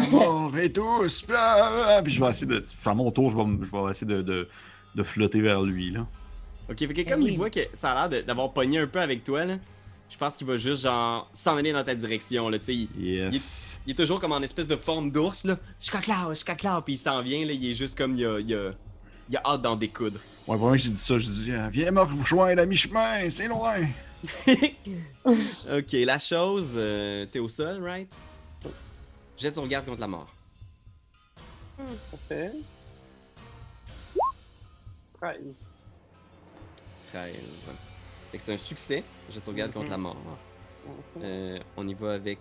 mort et tous. Puis je vais essayer de. À mon tour, je vais essayer de flotter vers lui, là. Ok, fait que comme il voit que ça a l'air d'avoir pogné un peu avec toi, là, je pense qu'il va juste genre s'en aller dans ta direction, là, tu sais. Yes. Il est toujours comme en espèce de forme d'ours, là. Je puis il s'en vient, là, il est juste comme il a hâte d'en découdre. Ouais, vraiment que j'ai dit ça, je dis viens me rejoindre à mi-chemin, c'est loin. Ok, la chose, t'es au sol, right? Jette son garde contre la mort. Parfait. 13. 13. Fait que c'est un succès. Jette son garde contre la mort. On y va avec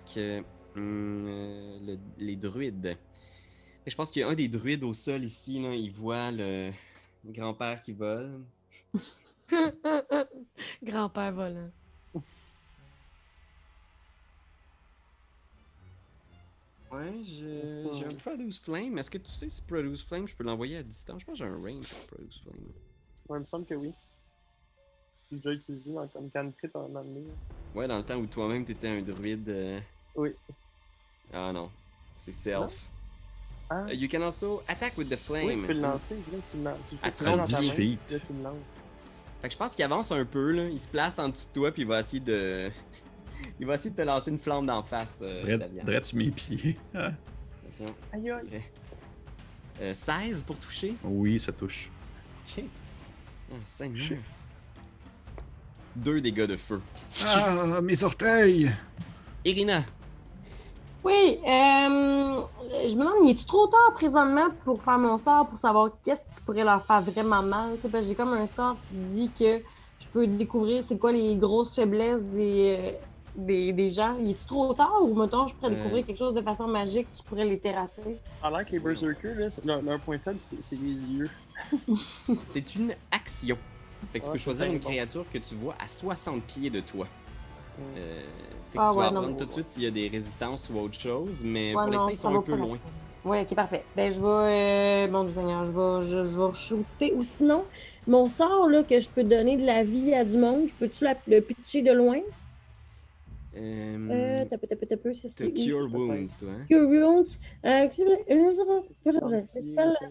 les druides. Fait que je pense qu'il y a un des druides au sol ici, là, il voit le grand-père qui vole. Grand-père volant. Ouais, j'ai un Produce Flame. Est-ce que tu sais si Produce Flame, je peux l'envoyer à distance? Je pense que j'ai un range pour Produce Flame. Ouais, il me semble que oui. J'ai déjà utilisé comme cantrip en année. Ouais, dans le temps où toi-même t'étais un druide. Oui. Ah non, c'est self. Ah. You can also attack with the flame. Oui, tu peux le lancer, c'est vrai que tu le lances. Tu le fais À tirer dans ta 10 main, feet. là tu le lances. Fait que je pense qu'il avance un peu, là. Il se place en dessous de toi, puis il va essayer de. Il va essayer de te lancer une flamme d'en face. Davian. Drette sur mes pieds. Attention. Aïe aïe. Ok. 16 pour toucher. Oui, ça touche. Ok. Ah, Seigneur. 2 dégâts de feu. Ah, mes orteils! Irina. Oui, je me demande, il est-tu trop tard présentement pour faire mon sort, pour savoir qu'est-ce qui pourrait leur faire vraiment mal? Tu sais, parce que j'ai comme un sort qui dit que je peux découvrir c'est quoi les grosses faiblesses des gens. Il est-tu trop tard ou, mettons, je pourrais découvrir quelque chose de façon magique qui pourrait les terrasser? Alors que les berserkers, là, leur point faible, c'est les yeux. C'est une action. Fait que tu peux c'est choisir bien une bon. créature que tu vois à 60 pieds de toi. Fait que Ah tu vas ouais, apprendre non, tout de suite s'il y a des résistances ou autre chose, mais Ouais, pour l'instant non, ils ça sont vaut un peu pas la loin. peine. Ouais, ok, parfait. Ben, je vais. Bon, Dieu Seigneur, je vais shooter. Ou sinon, mon sort, là, que je peux donner de la vie à du monde, je peux-tu le pitcher de loin? T'as peu, c'est T'as Cure Wounds, toi, hein? Cure Wounds. C'est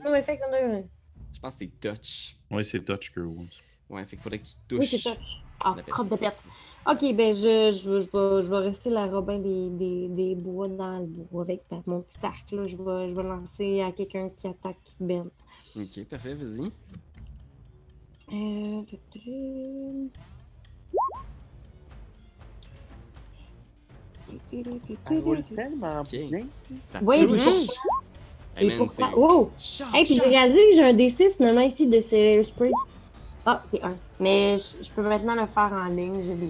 no effect on the... Je pense que c'est Touch. Ouais, c'est touch que Wounds. Ouais, fait qu'il faudrait que tu touches. Oui, c'est touch. Ah, la crotte de personne. perte. Ok, ben, je vais rester la Robin des bois dans le bois avec mon petit arc, là. Je vais lancer à quelqu'un qui attaque Ben. Ok, parfait, vas-y. Elle roule tellement Ok. bien. Ça Oui, touche. puis Hey, Et man, pour c'est- ça. Wow! Shot, Hey, puis shot. j'ai réalisé que j'ai un D6 maintenant ici de Celery Spray. Ah, c'est un. Mais je peux maintenant le faire en ligne, je l'ai vu.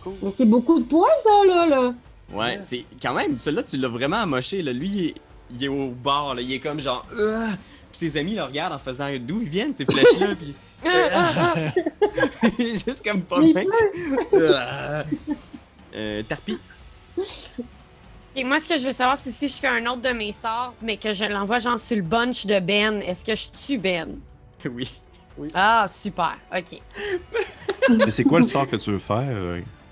Cool. Mais c'est beaucoup de points, ça, là. Ouais, c'est quand même, celui-là, tu l'as vraiment amoché. Là. Lui, il est au bord, là. Il est comme genre. Puis ses amis le regardent en faisant d'où ils viennent, ces flèches-là. Puis. Il est juste comme pas Il bien. Tarpi. Et moi, ce que je veux savoir, c'est si je fais un autre de mes sorts, mais que je l'envoie genre sur le bunch de Ben, est-ce que je tue Ben? Oui. Ah, super. OK. Mais c'est quoi le sort que tu veux faire,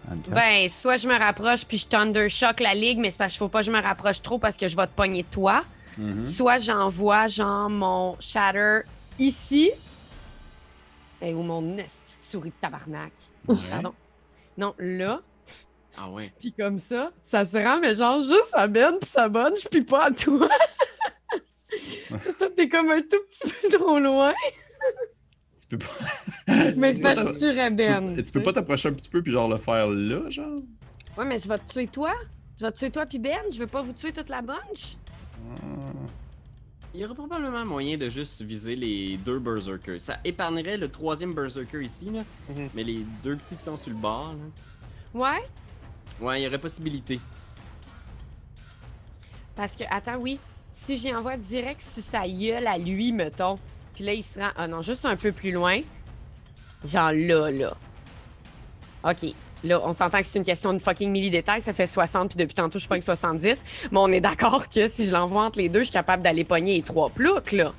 Annika? Ben, soit je me rapproche puis je Thundershock la ligue, mais c'est parce qu'il faut pas que je me rapproche trop parce que je vais te pogner toi. Mhm. Soit j'envoie genre mon Shatter ici. Et ou mon esti de souris de tabarnak. Ouais. Pardon. Non, là. Ah ouais. Puis comme ça se rend, mais genre juste à Ben puis ça bunch puis pas à toi. Toi, t'es comme un tout petit peu trop loin. Tu peux pas. Mais c'est peux parce pas que je tuerais Ben. Tu peux pas t'approcher un petit peu puis genre le faire là, genre? Ouais, mais je vais te tuer toi. Je vais te tuer toi puis Ben. Je veux pas vous tuer toute la bunch. Il y aurait probablement moyen de juste viser les 2 berserkers. Ça épargnerait le 3e berserker ici, là. Mhm. Mais les 2 petits qui sont sur le bord, là. Ouais. Ouais, il y aurait possibilité. Parce que, attends, oui. Si j'y envoie direct sur sa gueule à lui, mettons. Puis là, il se rend. Ah non, juste un peu plus loin. Genre là. OK. Là, on s'entend que c'est une question de fucking milli-détail. Ça fait 60, puis depuis tantôt, je pogne 70. Mais on est d'accord que si je l'envoie entre les deux, je suis capable d'aller pogner les 3 ploucs, là.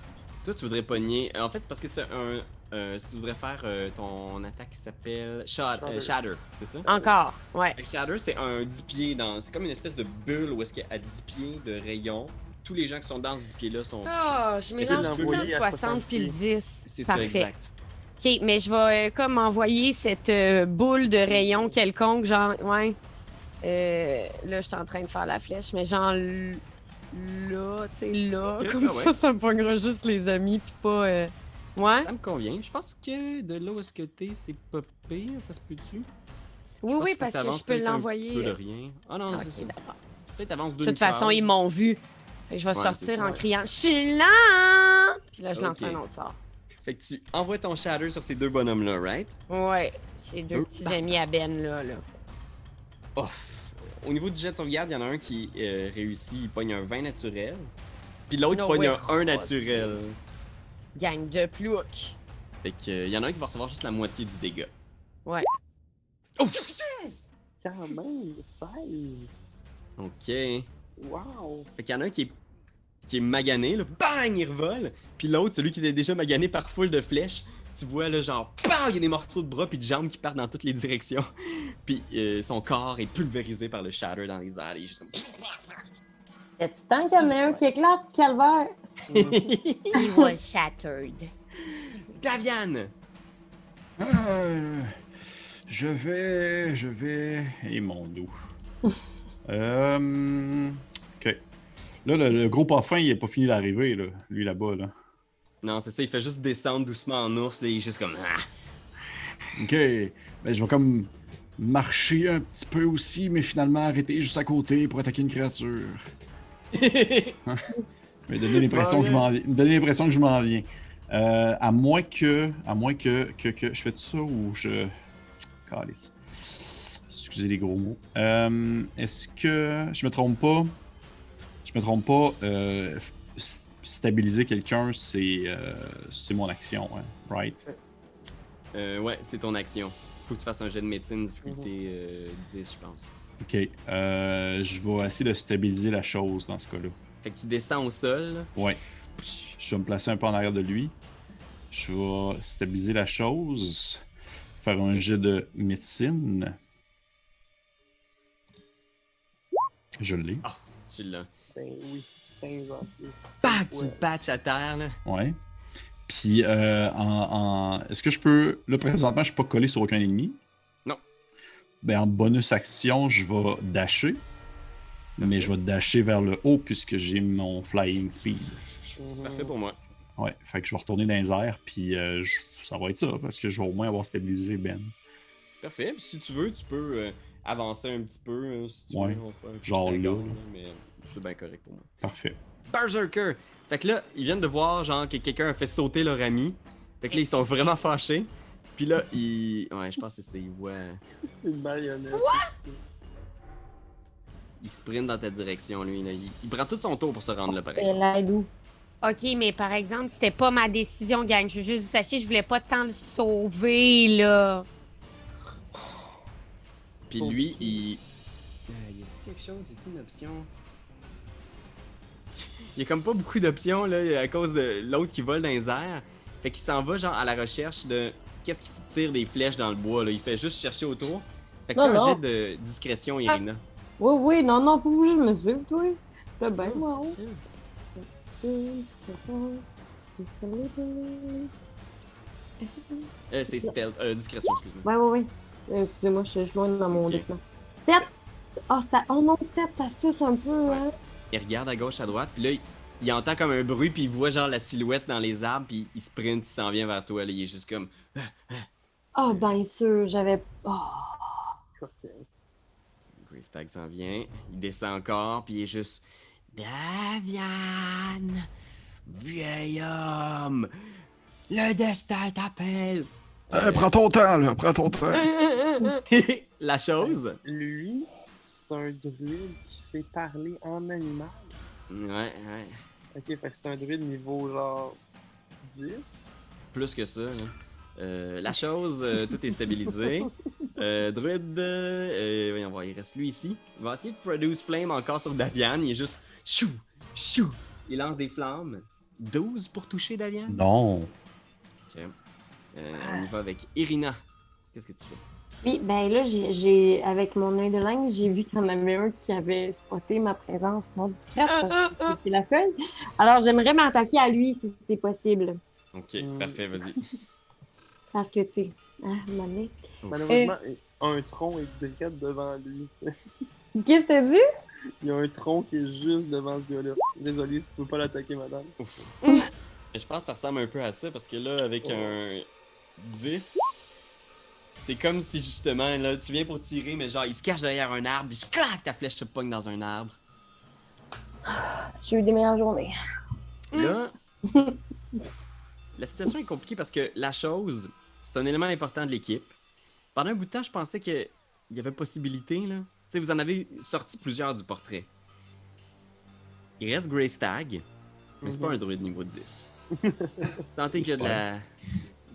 Toi, tu voudrais pogner. En fait, c'est parce que c'est un. Si tu voudrais faire ton attaque qui s'appelle Shatter, c'est ça? Encore, ouais. Fait que Shatter, c'est un 10 pieds dans. C'est comme une espèce de bulle où est-ce qu'il y a à 10 pieds de rayon tous les gens qui sont dans ce 10 pieds-là sont... Ah, je C'est mélange fait tout le temps le d'envoyer à 60 puis le 60 10. C'est ça, Parfait. exact. OK, mais je vais comme envoyer cette boule de rayon quelconque, genre, ouais. Là, je suis en train de faire la flèche, mais genre là, tu sais, là, Ok, comme ah ouais. ça me pognera juste les amis, puis pas... Ouais? Ça me convient. Je pense que de là où est-ce que t'es, c'est pas pire, ça se peut-tu? Oui, oui, parce que je peux Un l'envoyer. petit peu de rien. Ah non, Ok, c'est ça. d'accord. Peut-être avance De deux toute façon, ils m'ont vu. Fait que je vais Ouais, sortir c'est ça. en criant « Je suis là! » Puis là, je lance Ok. un autre sort. Fait que tu envoies ton shatter sur ces deux bonhommes-là, right? Ouais, j'ai deux Deux. petits amis à Ben, là. Off. Au niveau du jet de sauvegarde, il y en a un qui réussit, il pogne un 20 naturel. Puis l'autre, il No pogne way. un 1 naturel. Gang de plouc. Fait que, il y en a un qui va recevoir juste la moitié du dégât. Ouais. Oh! Quand même, 16. Ok. Wow. Fait qu'il y en a un qui est magané, là, bang, il revole. Puis l'autre, celui qui était déjà magané par foule de flèches, tu vois, là, genre, bang, il y a des morceaux de bras puis de jambes qui partent dans toutes les directions. Puis son corps est pulvérisé par le shatter dans les airs. Il est juste comme... Y'a-tu tant qu'il y en a un qui éclate, calvaire? He was shattered. Daviane! Je vais... Et mon dos. Ok. Là, le gros parfum, il est pas fini d'arriver, là. Lui, là-bas, là. Non, c'est ça, il fait juste descendre doucement en ours, là, il est juste comme... Ah! Ok. Ben, je vais comme marcher un petit peu aussi, mais finalement arrêter juste à côté pour attaquer une créature. Me donner l'impression que je m'en viens. Me donner l'impression que je m'en viens. À moins que je fais tout ça ou je... Calice. Excusez les gros mots. Est-ce que je me trompe pas? Stabiliser quelqu'un, c'est mon action, hein, right? Ouais, c'est ton action. Faut que tu fasses un jet de médecine, difficulté 10, je pense. Ok. Je vais essayer de stabiliser la chose dans ce cas-là. Fait que tu descends au sol. Là. Ouais. Je vais me placer un peu en arrière de lui. Je vais stabiliser la chose. Faire un jet de médecine. Je l'ai. Ah, tu l'as. Ben oui, 15 en plus. Pac, tu Ouais. le patches à terre, là. Ouais. Puis, est-ce que je peux... Là, présentement, je suis pas collé sur aucun ennemi. Non. Ben, en bonus action, je vais dasher. Mais je vais dasher vers le haut puisque j'ai mon flying speed. C'est parfait pour moi. Ouais, fait que je vais retourner dans les airs, puis ça va être ça, parce que je vais au moins avoir stabilisé Ben. Parfait. Puis si tu veux, tu peux avancer un petit peu. Si tu Ouais. veux, on va faire un petit Genre dragon, là. mais c'est bien correct pour moi. Parfait. Berserker! Fait que là, ils viennent de voir genre que quelqu'un a fait sauter leur ami. Fait que là, ils sont vraiment fâchés. Puis là, ils... Ouais, je pense que c'est ça, ils voient... Une marionnette. Il sprint dans ta direction, lui. Là. Il prend tout son tour pour se rendre là, pareil. L'aide. OK, mais par exemple, c'était pas ma décision, gang. Je veux juste vous sachiez, je voulais pas tant le sauver, là. Puis lui, il... y a-tu quelque chose? Y a-tu une option? Il y a comme pas beaucoup d'options, là, à cause de l'autre qui vole dans les airs. Fait qu'il s'en va, genre, à la recherche de... Qu'est-ce qui tire des flèches dans le bois, là? Il fait juste chercher autour. Fait que Non, fais un non. jet de discrétion, Irina. Oui, oui, non, non, pas obligé de me suivre, toi. Je bien, moi. C'est stealth. Discrétion, excuse-moi. Ouais, ouais, ouais. Excusez-moi, je suis loin dans mon Ok. document. 7! Oh, ça... oh non, 7, ça se touche un peu, Ouais. hein. Il regarde à gauche, à droite, puis là, il entend comme un bruit, puis il voit genre la silhouette dans les arbres, puis il sprint, il s'en vient vers toi, là, il est juste comme... Oh, bien sûr, j'avais... Oh. Ok. Greystag s'en vient, il descend encore, puis il est juste... Davian, vieil homme, le destin t'appelle. Prends ton temps, là, prends ton temps. La chose? Lui, c'est un druide qui sait parler en animal. Ouais. Ok, fait que c'est un druide niveau genre 10. Plus que ça, là. La chose, tout est stabilisé. Druide, voyons voir, il reste lui ici. Il va essayer de produce flame encore sur Davian. Il est juste chou, chou. Il lance des flammes. 12 pour toucher Davian. Non. Ok. On y va avec Irina. Qu'est-ce que tu fais? Oui, ben là, avec mon œil de lingue, j'ai vu qu'il y en avait un qui avait spoté ma présence non discrète parce que c'était la feuille. Alors, j'aimerais m'attaquer à lui si c'est possible. Ok, parfait, vas-y. Parce que, tu sais, mané. Malheureusement, un tronc est direct devant lui. Tu sais. Qu'est-ce que t'as dit? Il y a un tronc qui est juste devant ce gars-là. Désolé, tu peux pas l'attaquer, madame. Je pense que ça ressemble un peu à ça parce que là, avec un 10, c'est comme si justement, là, tu viens pour tirer, mais genre, il se cache derrière un arbre, puis clac, ta flèche se pogne dans un arbre. J'ai eu des meilleures journées. Là, la situation est compliquée parce que la chose, c'est un élément important de l'équipe. Pendant un bout de temps, je pensais qu'il y avait possibilité, là. Tu sais, vous en avez sorti plusieurs du portrait. Il reste Grey Stag, mais c'est pas un druide niveau 10. Tentez qu'il y a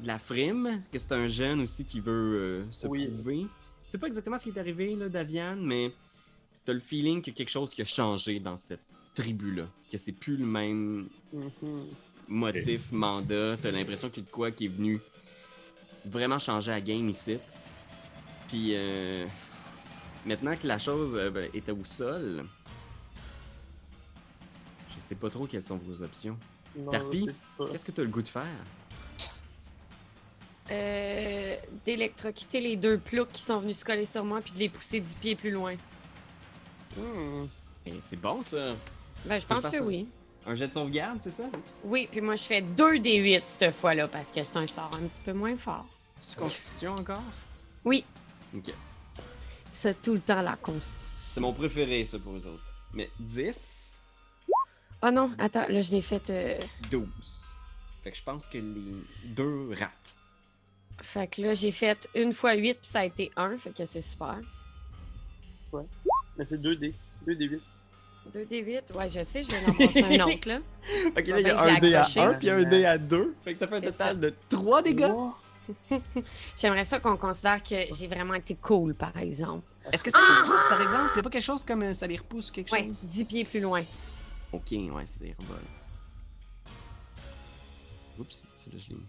de la frime, que c'est un jeune aussi qui veut se prouver. Tu sais pas exactement ce qui est arrivé, là, Davian, mais t'as le feeling qu'il y a quelque chose qui a changé dans cette tribu-là. Que c'est plus le même motif, mandat. T'as l'impression qu'il y a de quoi qui est venu vraiment changer la game ici. Puis maintenant que la chose est au sol, je sais pas trop quelles sont vos options. Tarpi, qu'est-ce que t'as le goût de faire? D'électrocuter les deux ploucs qui sont venus se coller sur moi puis de les pousser 10 pieds plus loin. Et c'est bon ça! Ben, je pense que ça. oui. Un jet de sauvegarde, c'est ça? Oui, puis moi je fais 2 des 8 cette fois-là parce que c'est un sort un petit peu moins fort. C'est-tu Constitution encore? Oui. Ok. C'est tout le temps la constitution. C'est mon préféré ça pour eux autres. Mais 10, Oh non, attends, là je l'ai fait. 12. Fait que je pense que les deux ratent. Fait que là j'ai fait 1 fois 8 puis ça a été 1, fait que c'est super. Mais c'est 2D. 2D8. 2 des 8, ouais, je sais, je vais en passer un autre là. Ok, là il y a Ben, je un l'ai dé à accroché. 1 puis un dé à 2. Fait que ça fait un C'est total ça. de 3 dégâts. J'aimerais ça qu'on considère que j'ai vraiment été cool, par exemple. Est-ce que ça les repousse par exemple? Il y a pas quelque chose comme ça les repousse ou quelque Ouais, chose? 10 pieds plus loin. Ok, ouais, c'est des revols. Oups, celui-là je l'ai mis.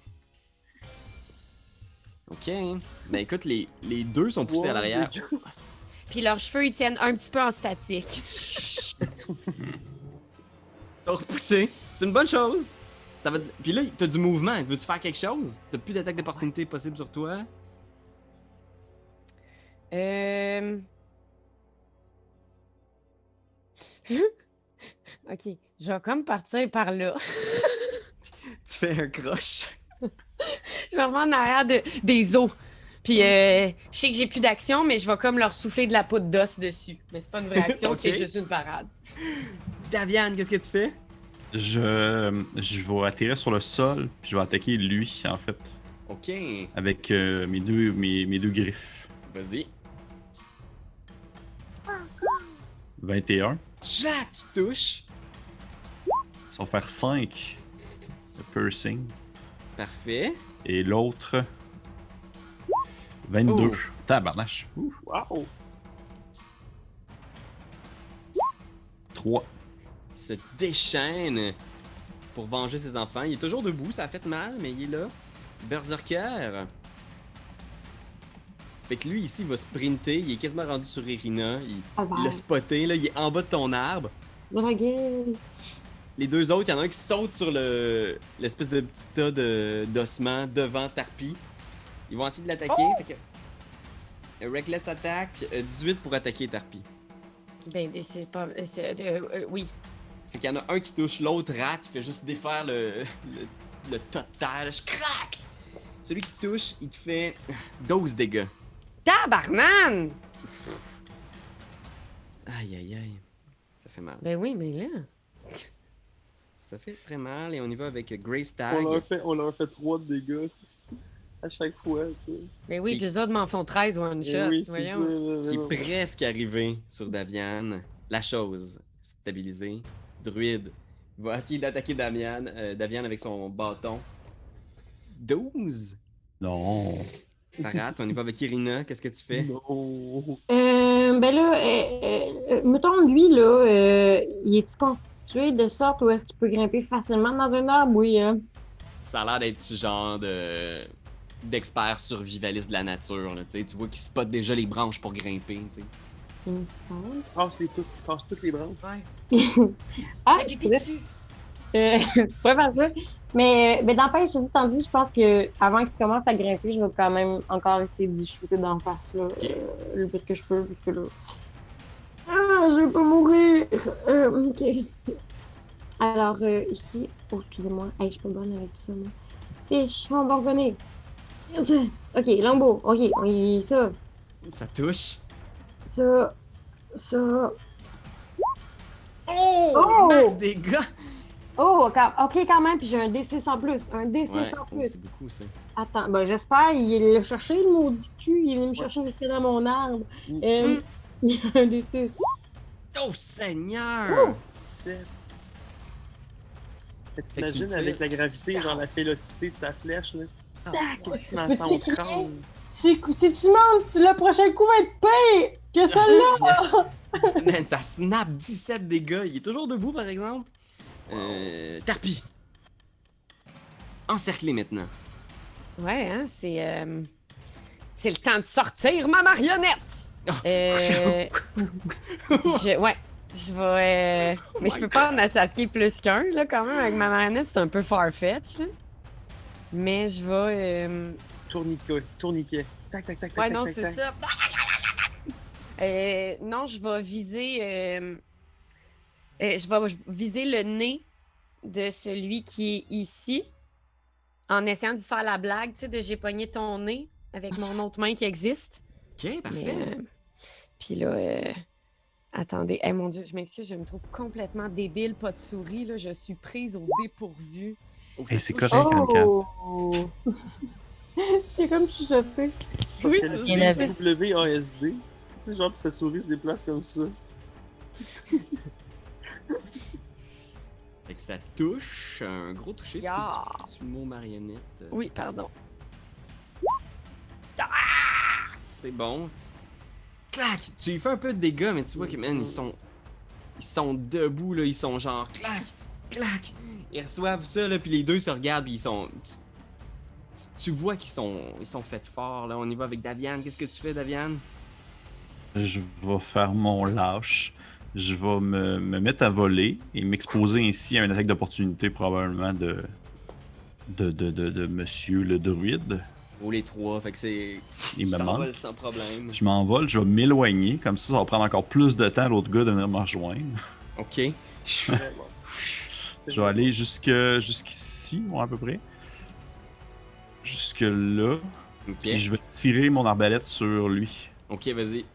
Ok. Ben écoute, les deux sont poussés à l'arrière. Puis leurs cheveux, ils tiennent un petit peu en statique. T'as repoussé. C'est une bonne chose. Ça va... Puis là, t'as du mouvement. Veux-tu faire quelque chose? T'as plus d'attaque d'opportunité possible sur toi? Ok, je vais comme partir par là. Tu fais un croche. Je vais remonter en arrière des os. Puis je sais que j'ai plus d'action, mais je vais comme leur souffler de la poudre d'os dessus. Mais c'est pas une vraie action, Ok. c'est juste une parade. Davian, qu'est-ce que tu fais? Je vais atterrir sur le sol, puis je vais attaquer lui, en fait, Ok. avec mes deux griffes. Vas-y. 21. Chat, tu touches. Ça va faire 5 de piercing. Parfait. Et l'autre, 22. Oh. Tabarnache. Wow! 3. Il se déchaîne pour venger ses enfants. Il est toujours debout, ça a fait mal, mais il est là. Berserker. Fait que lui, ici, il va sprinter. Il est quasiment rendu sur Irina. Il l'a spoté, là. Il est en bas de ton arbre. Draguer. Les deux autres, il y en a un qui saute sur l'espèce de petit tas d'ossements devant Tarpi. Ils vont essayer de l'attaquer. Fait que... Reckless attack, 18 pour attaquer Tarpi. Ben, c'est pas. Oui. Fait qu'il y en a un qui touche, l'autre rate, il fait juste défaire le tas de terre. Je craque! Celui qui touche, il te fait 12 dégâts. Tabarnan! Aïe aïe aïe. Ça fait mal. Ben oui, mais là. Ça fait très mal et on y va avec Grey Stag. On leur fait 3 de dégâts à chaque fois, tu sais. Ben oui, Puis- puis les autres m'en font 13 one Eh shot. oui, c'est ça. Voyons. Qui est presque arrivé sur Davian. La chose stabilisée. Druide va essayer d'attaquer Davian avec son bâton. 12! Non. Ça rate, on y va avec Irina. Qu'est-ce que tu fais? Non. Ben là, mettons, lui, là, il est constitué de sorte où est-ce qu'il peut grimper facilement dans un arbre, oui. Ça a l'air d'être ce genre de d'expert survivaliste de la nature. Là, tu vois qu'il spot déjà les branches pour grimper. T'sais. Une seconde. Casse toutes les branches. Ouais. Ah, je pourrais, je pourrais faire ça. Mais d'empêche, ceci étant dit, je pense que avant qu'il commence à grimper, je vais quand même encore essayer d'y shooter d'en face, là. Ok. Le plus que je peux, parce que là. Ah, je vais pas mourir! Ok. Alors, ici. Oh, excusez-moi. Hey, je suis pas bonne avec tout ça, moi. Fiche, on va revenir. Ok, Longbow. Ok, ça, Ça touche. ça. Oh! Oh! Max dégâts! Oh, ok, quand même, puis j'ai un D6 en plus. Un D6 Ouais, en oh, plus. c'est beaucoup ça. Attends, ben j'espère, il l'a cherché, le maudit cul. Il est venu me chercher jusque dans mon arbre. Il y a un D6. Oh Seigneur! 7. Fait que tu T'imagines tires. avec la gravité, genre la vélocité de ta flèche, là. Tac, qu'est-ce que tu Je dans peux son tirer. crâne? Si tu montes, le prochain coup va être pire que celui-là! Man, ça snap 17 dégâts. Il est toujours debout, par exemple. Tarpi. Encerclé maintenant. Ouais, hein, c'est le temps de sortir ma marionnette! Oh. Ouais, je vais... mais je peux pas en attaquer plus qu'un, là, quand même, avec ma marionnette, c'est un peu farfetch, là. Mais je vais... Tourniquet. Tac, tac, tac, tac, Ouais, tac, non, tac, c'est tac. ça. Non, je vais viser... je vais viser le nez de celui qui est ici, en essayant de faire la blague, tu sais, de j'ai pogné ton nez avec mon autre main qui existe. Ok, parfait. Mais, puis là, attendez, mon Dieu, je m'excuse, je me trouve complètement débile, pas de souris, là, je suis prise au dépourvu. Oh, Et ça c'est touche. correct, Anne-Cam. Oh! C'est comme chuchoté. Parce Oui, qu'elle c'est utilise vrai. WASD. Tu sais, genre, pis sa souris se déplace comme ça. Fait que ça touche. Un gros toucher. Tu Ya. peux utiliser le mot marionnette. Oui, pardon. C'est bon. Clac! Tu lui fais un peu de dégâts, mais tu vois que, man, ils sont debout, là. Ils sont genre, clac! Clac! Ils reçoivent ça, là, puis les deux se regardent, puis ils sont... Tu vois qu'ils sont faits forts, là. On y va avec Daviane. Qu'est-ce que tu fais, Daviane? Je vais faire mon lâche. Je vais me mettre à voler et m'exposer ainsi à une attaque d'opportunité probablement de monsieur le druide. Oh, les trois, fait que c'est... Il Tu me t'envoles manque. sans problème. Je m'envole, je vais m'éloigner, comme ça va prendre encore plus de temps à l'autre gars de venir me rejoindre. Ok. Vraiment. Je vais aller jusqu'ici, moi, à peu près. Jusque là. Ok. Puis je vais tirer mon arbalète sur lui. Ok, vas-y.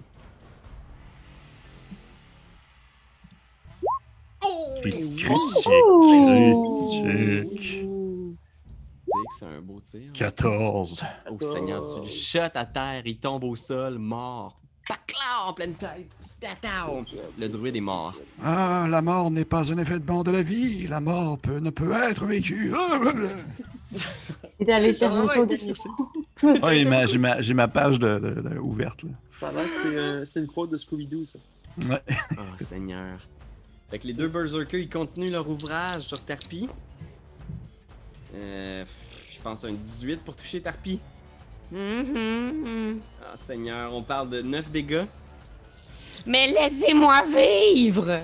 Oh! Critique, Ouh! critique. Tu sais que c'est un beau tir. 14. Oh Seigneur, tu le shot à terre, il tombe au sol, mort. Pacla en pleine tête. Statao. Le druide est mort. Ah, la mort n'est pas un effet de bande de la vie. La mort ne peut être vécue. Il est allé chercher ça au ouais, dernier. Ouais, j'ai ma page ouverte. Là. Ça a l'air que c'est une quote de Scooby-Doo, ça. Ouais. Oh Seigneur. Fait que les deux berserkers, ils continuent leur ouvrage sur Tarpi. Je pense un 18 pour toucher Tarpi. Mhm. Ah Seigneur, on parle de 9 dégâts. Mais laissez-moi vivre!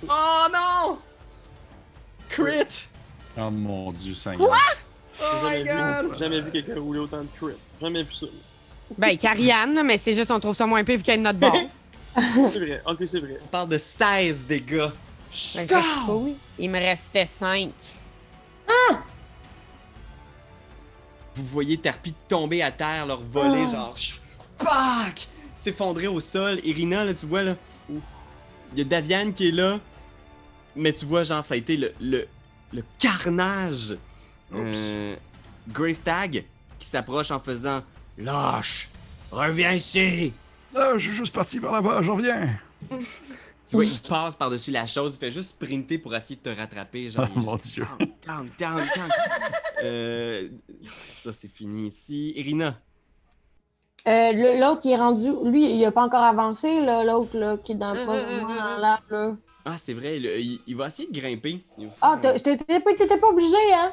Oh non! Crit! Oh mon Dieu, Seigneur. Oh my god! Jamais vu quelqu'un rouler autant de trip. Jamais vu ça. Ben, Carianne, là, mais c'est juste on trouve ça moins pire qu'il y a notre bord. C'est vrai, ok, c'est vrai. On parle de 16 dégâts. Ben, ça, c'est pas oui. Il me restait 5. Vous voyez Tarpi tomber à terre, leur voler, genre. Pac! S'effondrer au sol. Irina, là, tu vois, là. Il y a Daviane qui est là. Mais tu vois, genre, ça a été le carnage. Greystag qui s'approche en faisant lâche, reviens ici. Ah, je suis juste parti par là-bas, j'en reviens. Tu vois, il passe par-dessus la chose, il fait juste sprinter pour essayer de te rattraper. Genre, Oh il est mon juste Dieu. down. Ça, c'est fini ici. Irina. L'autre, il est rendu. Lui, il a pas encore avancé, là, l'autre, là, qui est dans proche de moi, dans l'arbre, là. Ah, c'est vrai, il va essayer de grimper. Ah, t'étais pas obligé, hein?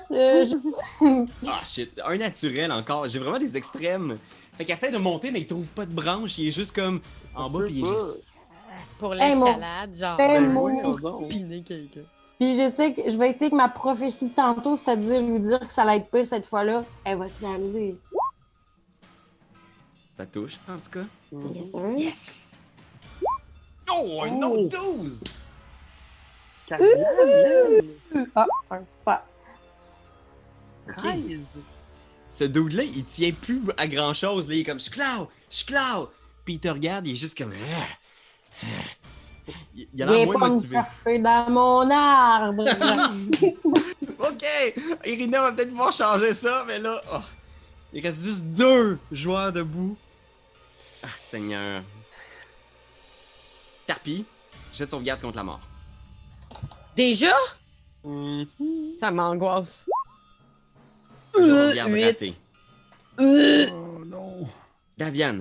Ah, shit. Un naturel encore. J'ai vraiment des extrêmes. Fait qu'il essaie de monter, mais il trouve pas de branche. Il est juste comme Ça en se bas, peut puis il est pas. juste. Pour Hey, mon- l'escalade, genre. Ben, Ben mon- voyons donc. Piner quelqu'un. Puis je vais essayer que ma prophétie de tantôt, c'est-à-dire lui dire que ça allait être pire cette fois-là, elle va se réaliser. Ça touche, en tout cas. Yes, sir. Yes! Oh, un autre 12! Carian, Ah, un pas. 13! Ce dude-là, il tient plus à grand-chose. Là, il est comme, je suis Cloud! Puis il te regarde, il est juste comme. Il a l'air Viens moins pas me motivé. chercher dans mon arbre. Ok! Irina va peut-être pouvoir changer ça, mais là. Oh, il reste juste 2 joueurs debout. Ah, Seigneur. Tarpi, jette sauvegarde contre la mort. Déjà? Mhm. Ça m'angoisse. Jet de sauvegarde 8. raté. Oh non. Davian,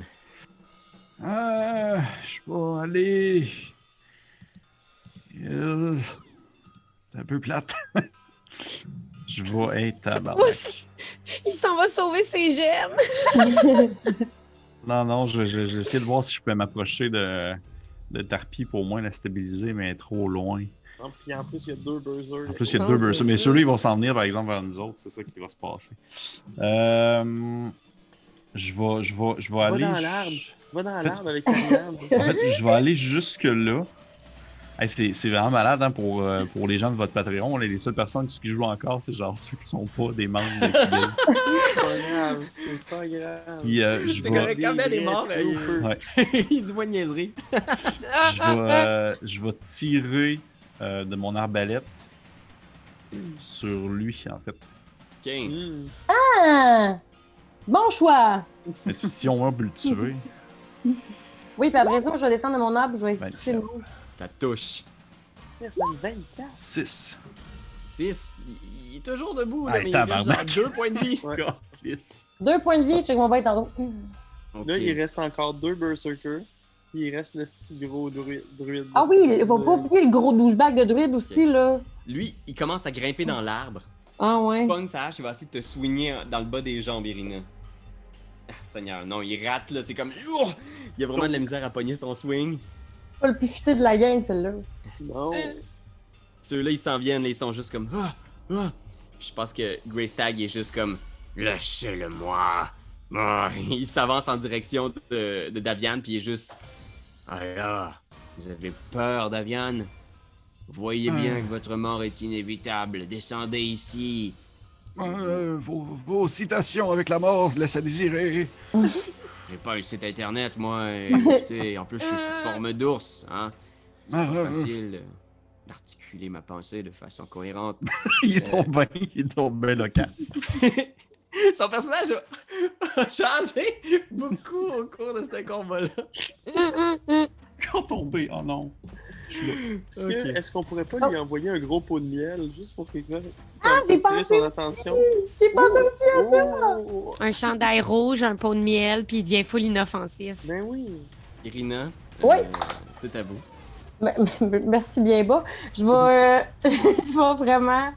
Je vais aller. C'est un peu plate. Je vais être à Il s'en va sauver ses gemmes. Non, j'essaie de voir si je peux m'approcher de Tarpi pour au moins la stabiliser, mais elle est trop loin. Non, puis en plus, il y a 2 buzzers. En plus, il y a Non, deux c'est bursers, mais ça. ceux-là, ils vont s'en venir, par exemple, vers nous autres. C'est ça qui va se passer. Je vais Va aller. dans l'arbre. Va dans fait- l'arbre avec Carian. En fait, je vais aller jusque-là. Hey, c'est vraiment malade hein, pour les gens de votre Patreon. Là, les seules personnes qui jouent encore, c'est genre ceux qui sont pas des membres de Kibble. C'est pas grave, c'est pas grave. Puis je c'est vais, correct, Kamel est mort. Ouais. Il dit moins de niaiserie. je vais tirer de mon arbalète sur lui, en fait. Ok. Hmm. Ah! Bon choix! Mais si on peut le tuer, Oui, puis après ça, je vais descendre de mon arbre, je vais essayer de 24. toucher le mot. Ça touche. Il reste même 24. 6. 6. Il est toujours debout, là, Hey, mais il reste tabarnak. genre 2 points de vie. Ouais. Yes. 2 points de vie, check mon bête en haut. Ok. Là, il reste encore 2 berserkers. Puis il reste le petit gros druide. Ah oui, il va pas oublier le gros douchebag de druide aussi, là. Lui, il commence à grimper dans l'arbre. Ah ouais. Pogne sa hache, il va essayer de te soigner dans le bas des jambes, Irina. Ah, Seigneur, non, il rate, là. C'est comme. Ouh! Il a vraiment de la misère à pogner son swing. Pas le plus futé de la game, celle-là. Non. Ceux-là, ils s'en viennent, là, ils sont juste comme. Ah! Ah! Puis je pense que Greystag est juste comme. Lâchez-le-moi! Ah! Il s'avance en direction de Davian, puis il est juste. Ah là! Vous avez peur, Davian? Voyez bien que votre mort est inévitable. Descendez ici. Vos citations avec la mort laissent à désirer. J'ai pas un site internet, moi. Écoutez, en plus, je suis sous forme d'ours, hein. C'est pas facile d'articuler ma pensée de façon cohérente. Il est donc bien loquace. Son personnage a changé beaucoup au cours de ce combat-là. Quand tombé, oh non. Je suis là. Est-ce qu'on pourrait pas lui envoyer un gros pot de miel juste pour qu'il j'ai attirer pensé son attention? J'ai pensé aussi à ça! Oh! Un chandail rouge, un pot de miel, puis il devient full inoffensif. Ben oui. Irina, Oui. c'est à vous. Merci bien bas. Je vais, je vais vraiment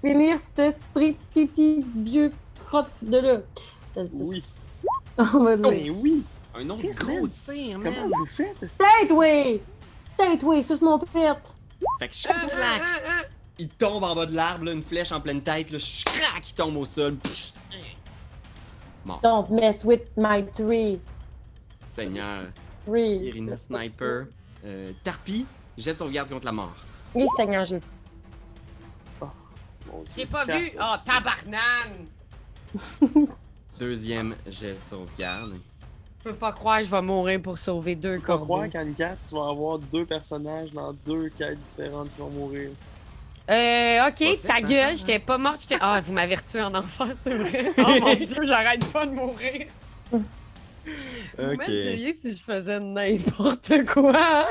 finir cet petit vieux crotte de là. Oui. On va dire. Ben oui. Un autre Chris, gros man. tir, Comment man. vous faites? Tate-way! Tate-way, suce mon pit! Fait que clac, il tombe en bas de l'arbre, là, une flèche en pleine tête, là, crac, il tombe au sol. Pff. Don't mess with my tree. Seigneur. Tree. Irina Sniper. Tarpi, jette sauvegarde contre la mort. Et Seigneur Jésus. Mon Dieu, J'ai pas quatre, vu. Oh, esti. tabarnane! Deuxième jet de sauvegarde. Je peux pas croire que je vais mourir pour sauver 2 Je peux pas croire corbeaux. qu'en 4, tu vas avoir 2 personnages dans 2 quêtes différentes qui vont mourir. Ok, ta gueule, j'étais pas morte, j'étais. Ah, vous m'avez retué en enfer, c'est vrai. Oh mon dieu, j'arrête pas de mourir. Vous Ok. me diriez si je faisais n'importe quoi.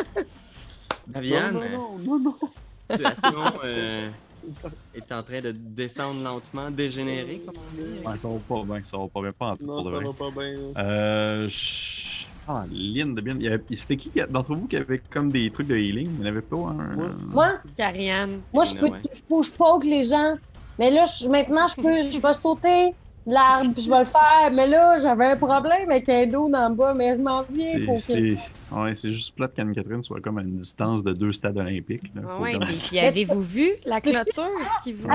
Daviane, Non. la situation est en train de descendre lentement, dégénérer, comme on dit. Ouais, ça va pas bien, pas en tout Non, pour de ça vrai. va pas bien. Lynn de bien. C'était qui d'entre vous qui avait comme des trucs de healing? Il n'y en avait pas un. Moi, Carianne. Ouais. je poke les gens. Mais là, maintenant, je vais sauter de l'arbre, puis je vais le faire. Mais là, j'avais un problème avec un dos dans le bas, mais je m'en viens pour que... C'est juste plate qu'Anne-Catherine soit comme à une distance de 2 stades olympiques. Là. Faut Ouais, comme- puis avez-vous vu la clôture qui vous.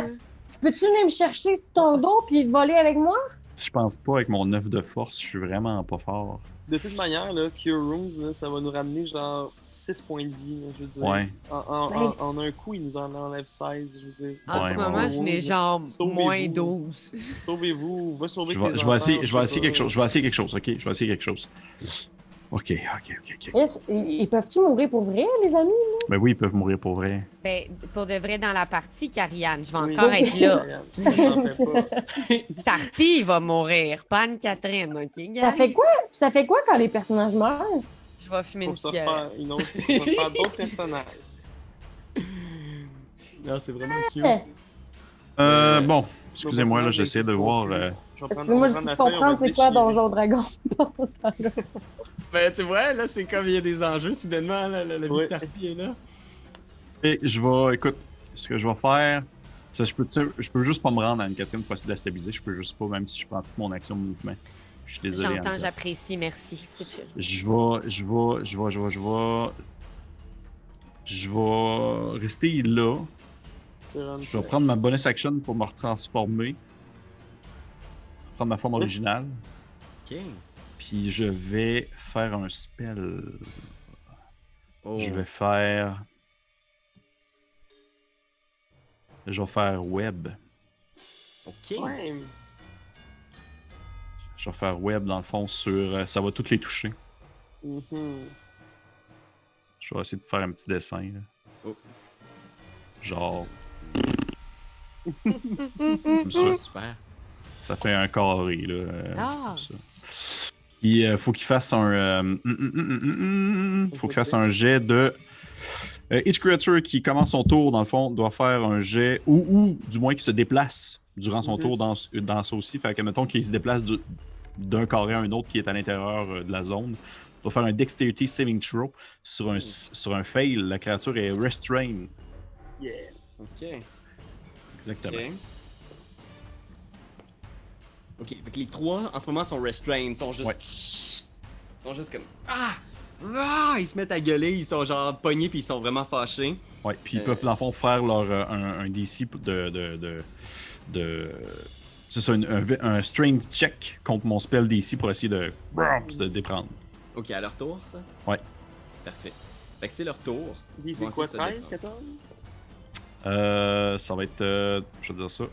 Peux-tu venir me chercher sur ton dos puis voler avec moi? Je pense pas avec mon 9 de force, je suis vraiment pas fort. De toute manière, là, Cure Runes, là, ça va nous ramener genre 6 points de vie, là, je veux dire. Ouais. En un coup, il nous en enlève 16, je veux dire. En Ouais, ce ouais, moment, ouais. je n'ai genre Sauvez-vous. moins 12. Sauvez-vous, va sauver Je tes vais enfants, essayer sais quelque pas. chose. Je vais essayer quelque chose, ok? Je vais essayer quelque chose. Ok. Ils peuvent-tu mourir pour vrai, les amis? Ben oui, ils peuvent mourir pour vrai. Ben, pour de vrai, dans la partie, Carianne, je vais Oui. encore être là. T'en fais pas. Tarpi va mourir, pas Anne-Catherine, ok, gars? Ça fait quoi quand les personnages meurent? Je vais fumer Faut une se cigarette. faire une autre, faut se faire d'autres personnages. Non, c'est vraiment cute. Bon, excusez-moi, là, j'essaie de voir. Je vais prendre Excuse-moi, ma juste feuille, pour on va comprendre c'est quoi déchirer. Donjon Dragon dans ce temps-là. Ben, tu vois, là, c'est comme il y a des enjeux, soudainement, là, la vie Ouais. de Tarpi est là. Et écoute, ce que je vais faire, c'est que je peux juste pas me rendre à Anne-Catherine pour essayer de la stabiliser. Je peux juste pas, même si je prends toute mon action de mouvement. Je suis désolé. J'entends, Anne-Catherine. j'apprécie, merci. C'est chill. Je vais rester là. Je vais prendre ma bonus action pour me retransformer. Prendre ma forme originale. Ok. Puis je vais faire un spell. Oh. Je vais faire web. Ok. Ouais. Je vais faire web dans le fond sur. Ça va toutes les toucher. Mhm. Je vais essayer de faire un petit dessin. Là. Oh. Genre. Comme ça. Oh, super. Ça fait un carré. Là, Ah. comme ça. Il faut qu'il fasse un. Faut qu'il fasse un jet de. Each creature qui commence son tour, dans le fond, doit faire un jet, ou du moins qui se déplace durant son tour dans ça aussi. Fait que, mettons qu'il se déplace d'un carré à un autre qui est à l'intérieur de la zone. Doit faire un Dexterity Saving Throw. Sur un fail, la créature est restrained. Yeah. Ok. Exactement. Ok. Ok, fait que les trois en ce moment sont restrained, sont juste. Ouais. Sont juste comme. Ah! Ah! Ils se mettent à gueuler, ils sont genre pognés puis ils sont vraiment fâchés. Ouais, puis ils peuvent, dans le fond, faire leur, un DC de c'est ça, un strength check contre mon spell DC pour essayer de se déprendre. Ok, à leur tour, ça? Ouais. Parfait. Fait que c'est leur tour. Dis, Ils c'est vont quoi, essayer de se 13, défendre. 14? Ça va être, je vais dire ça.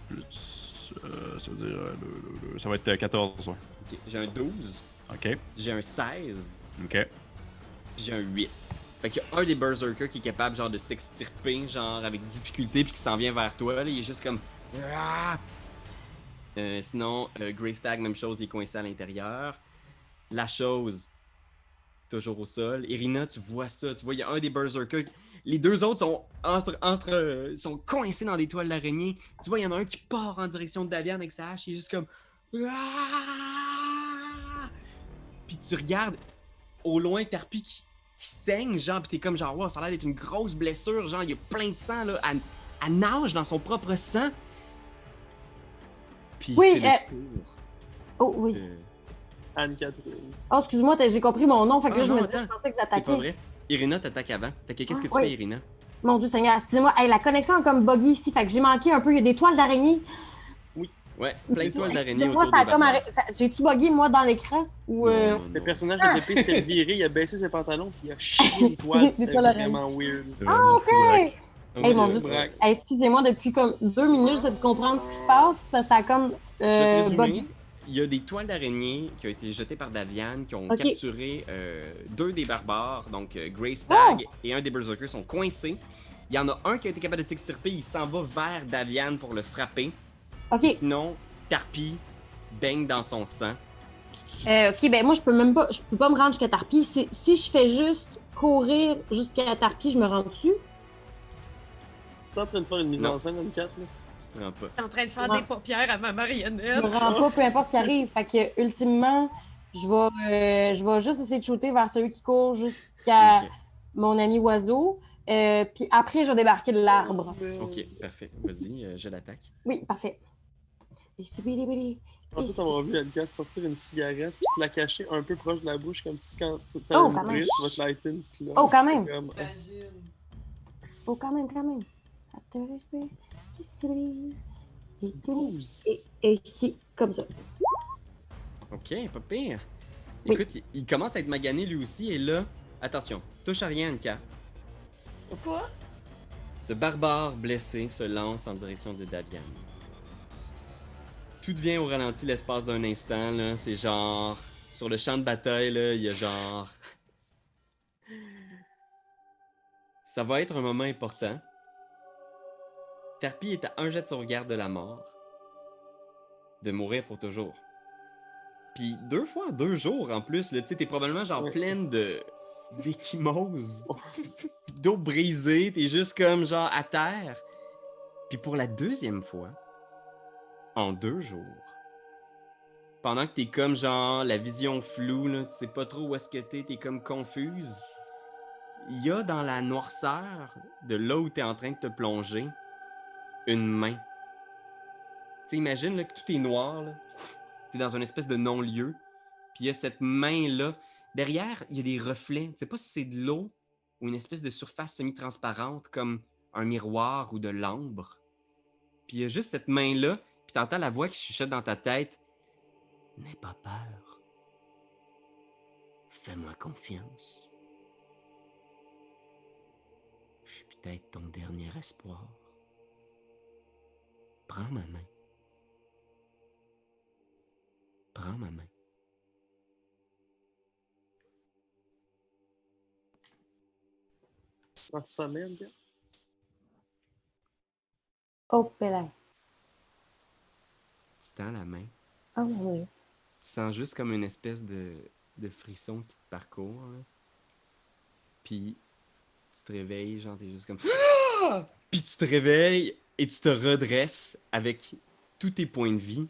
Plus, ça veut dire, ça va être 14. Ouais. Ok, j'ai un 12, Ok, j'ai un 16, ok. puis j'ai un 8. Fait qu'il y a un des berserkers qui est capable genre de s'extirper, genre avec difficulté, puis qui s'en vient vers toi. Là, il est juste comme. Ah! Sinon, Greystag, même chose, il est coincé à l'intérieur. La chose, toujours au sol. Irina, tu vois ça, tu vois, il y a un des berserkers. Les deux autres sont sont coincés dans des toiles d'araignée. Tu vois, il y en a un qui part en direction de Daviane avec sa hache, il est juste comme. Ah! Puis tu regardes au loin Tarpi qui saigne, genre, pis t'es comme genre, wow, ça a l'air d'être une grosse blessure, genre, il y a plein de sang, là, elle nage dans son propre sang. Puis Oui, c'est le tour. Oh oui. de- Anne-Catherine. Oh, excuse-moi, j'ai compris mon nom. Fait que Ah, là, je non, me disais, je attends. pensais que C'est pas j'attaquais. vrai. Irina t'attaque avant. Fait que qu'est-ce que tu oui. fais, Irina? Mon Dieu Seigneur, excusez-moi. Hey, la connexion est comme buggy ici. Fait que j'ai manqué un peu. Il y a des toiles d'araignée. Ouais, plein de toiles d'araignée Moi, autour ça a des comme barbares. J'ai-tu bugué, moi, dans l'écran? Ou, Non, non, Le non. personnage de DP s'est viré, il a baissé ses pantalons, puis il a chié une toile. C'est C'était pas la vraiment weird. C'est vraiment fou, Braque. Ah, Hey, mon oui, Dieu. Braque. Hey, excusez-moi, depuis comme 2 minutes, j'essaie de comprendre ce qui se passe. Ça a comme Je vais te résumer. buggy. Il y a des toiles d'araignée qui ont été jetées par Daviane, qui ont Ok. capturé deux des barbares, donc Greystag et un des berserkers sont coincés. Il y en a un qui a été capable de s'extirper, il s'en va vers Daviane pour le frapper. OK. Sinon, Tarpi baigne dans son sang. OK, ben moi, je peux pas me rendre jusqu'à Tarpi. Si je fais juste courir jusqu'à Tarki, je me rends dessus. Tu es en train de faire une mise Non. en scène, M4, là? Tu te rends pas. Je suis en train de faire Ouais. des paupières à ma Je marionnette. me rends pas, peu importe ce qui arrive. Fait que, ultimement, je vais juste essayer de shooter vers celui qui court jusqu'à Ok. mon ami oiseau. Puis après, je vais débarquer de l'arbre. Ok, parfait. Vas-y, je l'attaque. Oui, parfait. Et c'est bili bili. Je pensais t'avoir vu M4 sortir une cigarette puis te la cacher un peu proche de la bouche, comme si quand tu Oh, t'allais quand mourir, même. tu vas te lighter une clope. Oh, quand même. Comme, Oh, quand même, quand même. Attends, je vais- c'est bili. Et tout. 12. Et ici, comme ça. Ok, pas pire. Oui. Écoute, il commence à être magané lui aussi, et là, attention, touche à rien, une carte. Pourquoi? Ce barbare blessé se lance en direction de Davian. Tout devient au ralenti l'espace d'un instant, là. C'est genre... Sur le champ de bataille, là, il y a genre... Ça va être un moment important. Tarpi est à un jet de sauvegarde de la mort. De mourir pour toujours. Puis 2 fois en 2 jours, en plus, là, tu sais, t'es probablement genre Ouais. pleine d'échymoses. D'eau brisée, t'es juste comme genre à terre. Puis pour la 2e fois, en 2 jours, pendant que t'es comme genre la vision floue, là, tu sais pas trop où est-ce que t'es comme confuse, il y a dans la noirceur de là où t'es en train de te plonger, une main. Tu sais, imagine là, que tout est noir, là. T'es dans une espèce de non-lieu, puis il y a cette main-là. Derrière, il y a des reflets. Tu sais pas si c'est de l'eau ou une espèce de surface semi-transparente comme un miroir ou de l'ambre. Puis il y a juste cette main-là, puis t'entends la voix qui chuchote dans ta tête. N'aie pas peur. Fais-moi confiance. Je suis peut-être ton dernier espoir. Prends ma main. Prends ma main. Dans le sommet, M4. Oh, pédale. Tu tends la main. Oh, mon Dieu. Tu sens juste comme une espèce de frisson qui te parcourt. Là. Puis tu te réveilles, genre t'es juste comme... Ah! Puis tu te réveilles et tu te redresses avec tous tes points de vie.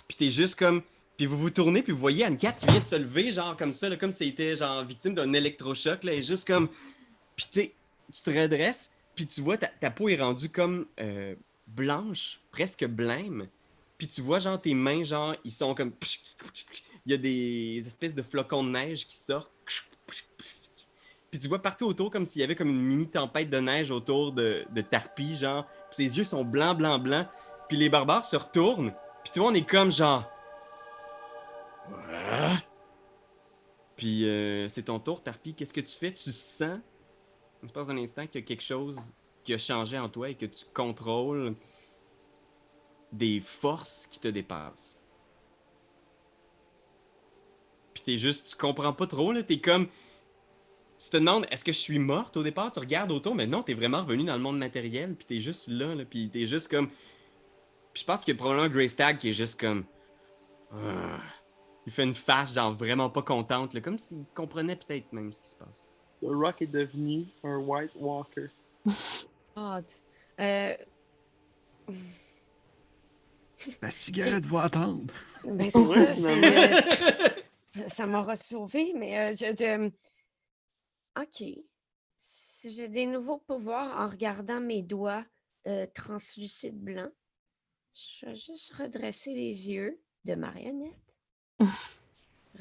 Puis t'es juste comme... Puis vous vous tournez, puis vous voyez Anne-Cat qui vient de se lever, genre comme ça, là, comme si elle était genre victime d'un électrochoc. Là, et juste comme... Puis tu te redresses, puis tu vois ta peau est rendue comme blanche, presque blême. Puis tu vois genre tes mains, genre, ils sont comme... Il y a des espèces de flocons de neige qui sortent. Puis tu vois partout autour comme s'il y avait comme une mini tempête de neige autour de Tarpi, genre. Puis ses yeux sont blancs, blancs, blancs. Puis les barbares se retournent. Puis tout le monde est comme genre... Puis c'est ton tour, Tarpi. Qu'est-ce que tu fais? Tu sens, il se passe un instant, qu'il y a quelque chose qui a changé en toi et que tu contrôles des forces qui te dépassent. Puis t'es juste, tu comprends pas trop, là. T'es comme... Tu te demandes, est-ce que je suis morte au départ? Tu regardes autour, mais non, t'es vraiment revenu dans le monde matériel, puis t'es juste là, puis t'es juste comme... Puis je pense qu'il y a probablement Greystag qui est juste comme... Il fait une face, genre, vraiment pas contente, là, comme s'il comprenait peut-être même ce qui se passe. The Rock est devenu un White Walker. Oh, La cigarette va attendre. ben, Pour c'est vrai, ça, finalement. ça m'aura sauvé, mais OK. Si j'ai des nouveaux pouvoirs en regardant mes doigts translucides blancs, je vais juste redresser les yeux de marionnette.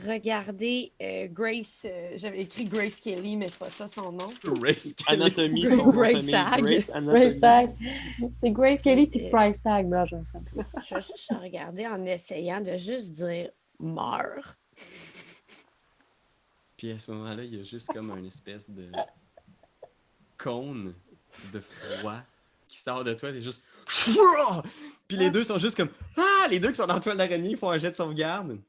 Regardez Grace. J'avais écrit Grace Kelly, mais c'est pas ça son nom. Grace Anatomie, Grace son nom de Grace famille. Tag. Grace Grace Anatomie. Tag. C'est Grace Kelly puis Price Tag, là, je pense. Je vais juste regarder en essayant de juste dire meurs. Puis à ce moment-là, il y a juste comme une espèce de cône de froid qui sort de toi. C'est juste... Puis les deux sont juste comme... Ah! Les deux qui sont dans le toile d'araignée font un jet de sauvegarde.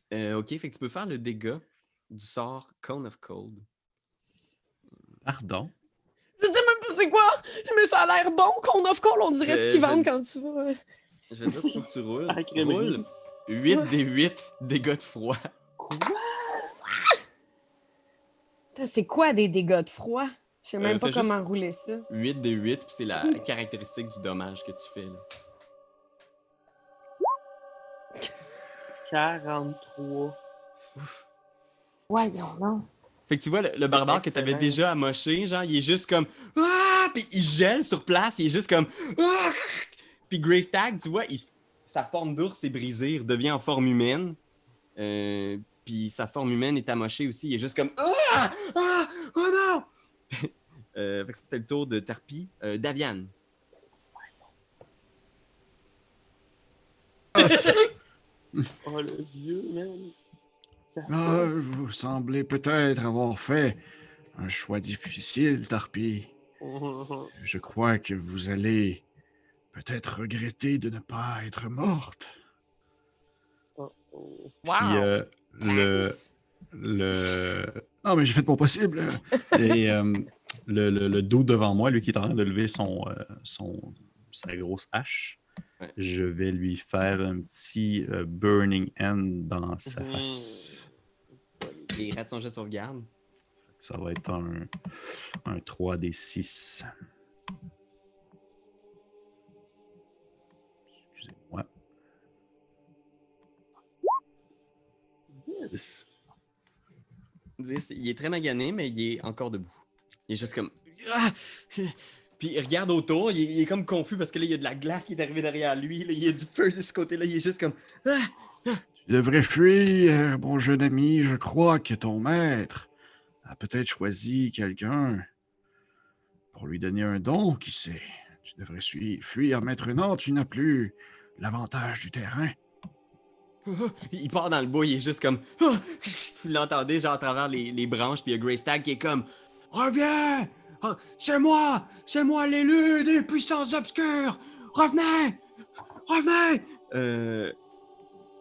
OK, fait que tu peux faire le dégât du sort Cone of Cold. Pardon? Je sais même pas c'est quoi, mais ça a l'air bon qu'on offre call, on dirait ce qu'ils vendent quand tu vas. Je vais dire, faut que tu roules. À crèmerie. Roule 8 des 8 dégâts de froid. Putain, c'est quoi des dégâts de froid? Je sais même pas fais juste- comment rouler ça. 8 des 8, puis c'est la caractéristique du dommage que tu fais. Là. 43. Voyons, non. Fait que tu vois, le C'est barbare que t'avais excellent. déjà amoché, genre, il est juste comme ah! Puis il gèle sur place, il est juste comme ah! Puis Greystag, tu vois, sa forme d'ours est brisée, il redevient en forme humaine. Puis sa forme humaine est amochée aussi, il est juste comme ah! Ah! Oh non! Fait que c'était le tour de Tarpi. Davian. Oh, le vieux, man. Vous semblez peut-être avoir fait un choix difficile, Tarpi. Je crois que vous allez peut-être regretter de ne pas être morte. Oh, oh. Wow! Puis Non, mais j'ai fait mon possible. et, le dos devant moi, lui qui est en train de lever sa grosse hache, Ouais. je vais lui faire un petit Burning Hand dans sa face. Les rats sont juste sur garde. Ça va être un 3d6. Excusez-moi. 10. 10. Il est très magané, mais il est encore debout. Il est juste comme ah! Puis il regarde autour, il est comme confus parce que là, il y a de la glace qui est arrivée derrière lui. Là, il y a du feu de ce côté-là. Il est juste comme ah! Tu devrais fuir, mon jeune ami. Je crois que ton maître a peut-être choisi quelqu'un pour lui donner un don, qui sait. Tu devrais fuir maintenant. Tu n'as plus l'avantage du terrain. Il part dans le bois, il est juste comme ah! Vous l'entendez genre à travers les branches, puis il y a Greystag qui est comme reviens! Ah, c'est moi l'élu des puissances obscures! Revenez! Revenez!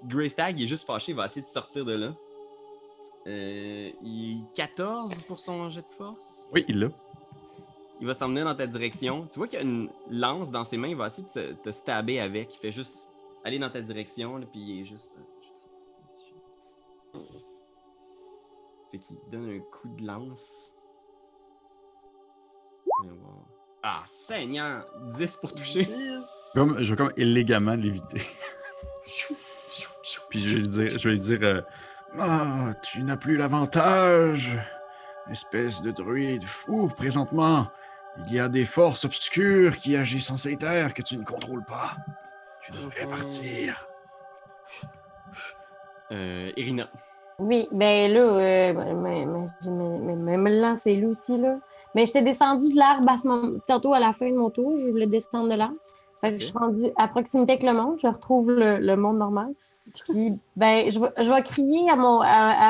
Greystag, il est juste fâché, il va essayer de sortir de là. Il 14 pour son jet de force. Oui, il l'a. Il va s'emmener dans ta direction. Tu vois qu'il y a une lance dans ses mains, il va essayer de te stabber avec. Il fait juste aller dans ta direction, là, puis il est juste. Fait qu'il donne un coup de lance. Voyons voir. Ah, Seigneur! 10 pour toucher. 10. Je vais comme élégamment l'éviter. Puis je vais lui dire Ah, tu n'as plus l'avantage. Espèce de druide fou, présentement. Il y a des forces obscures qui agissent en ces terres que tu ne contrôles pas. Tu devrais partir. Irina. Oui, ben là, me le lancer lui aussi, là. Mais j'étais descendue de l'arbre tantôt à la fin de mon tour, je voulais descendre de l'arbre. Fait que je suis rendue à proximité avec le monde, je retrouve le monde normal. Puis, ben, je vais crier à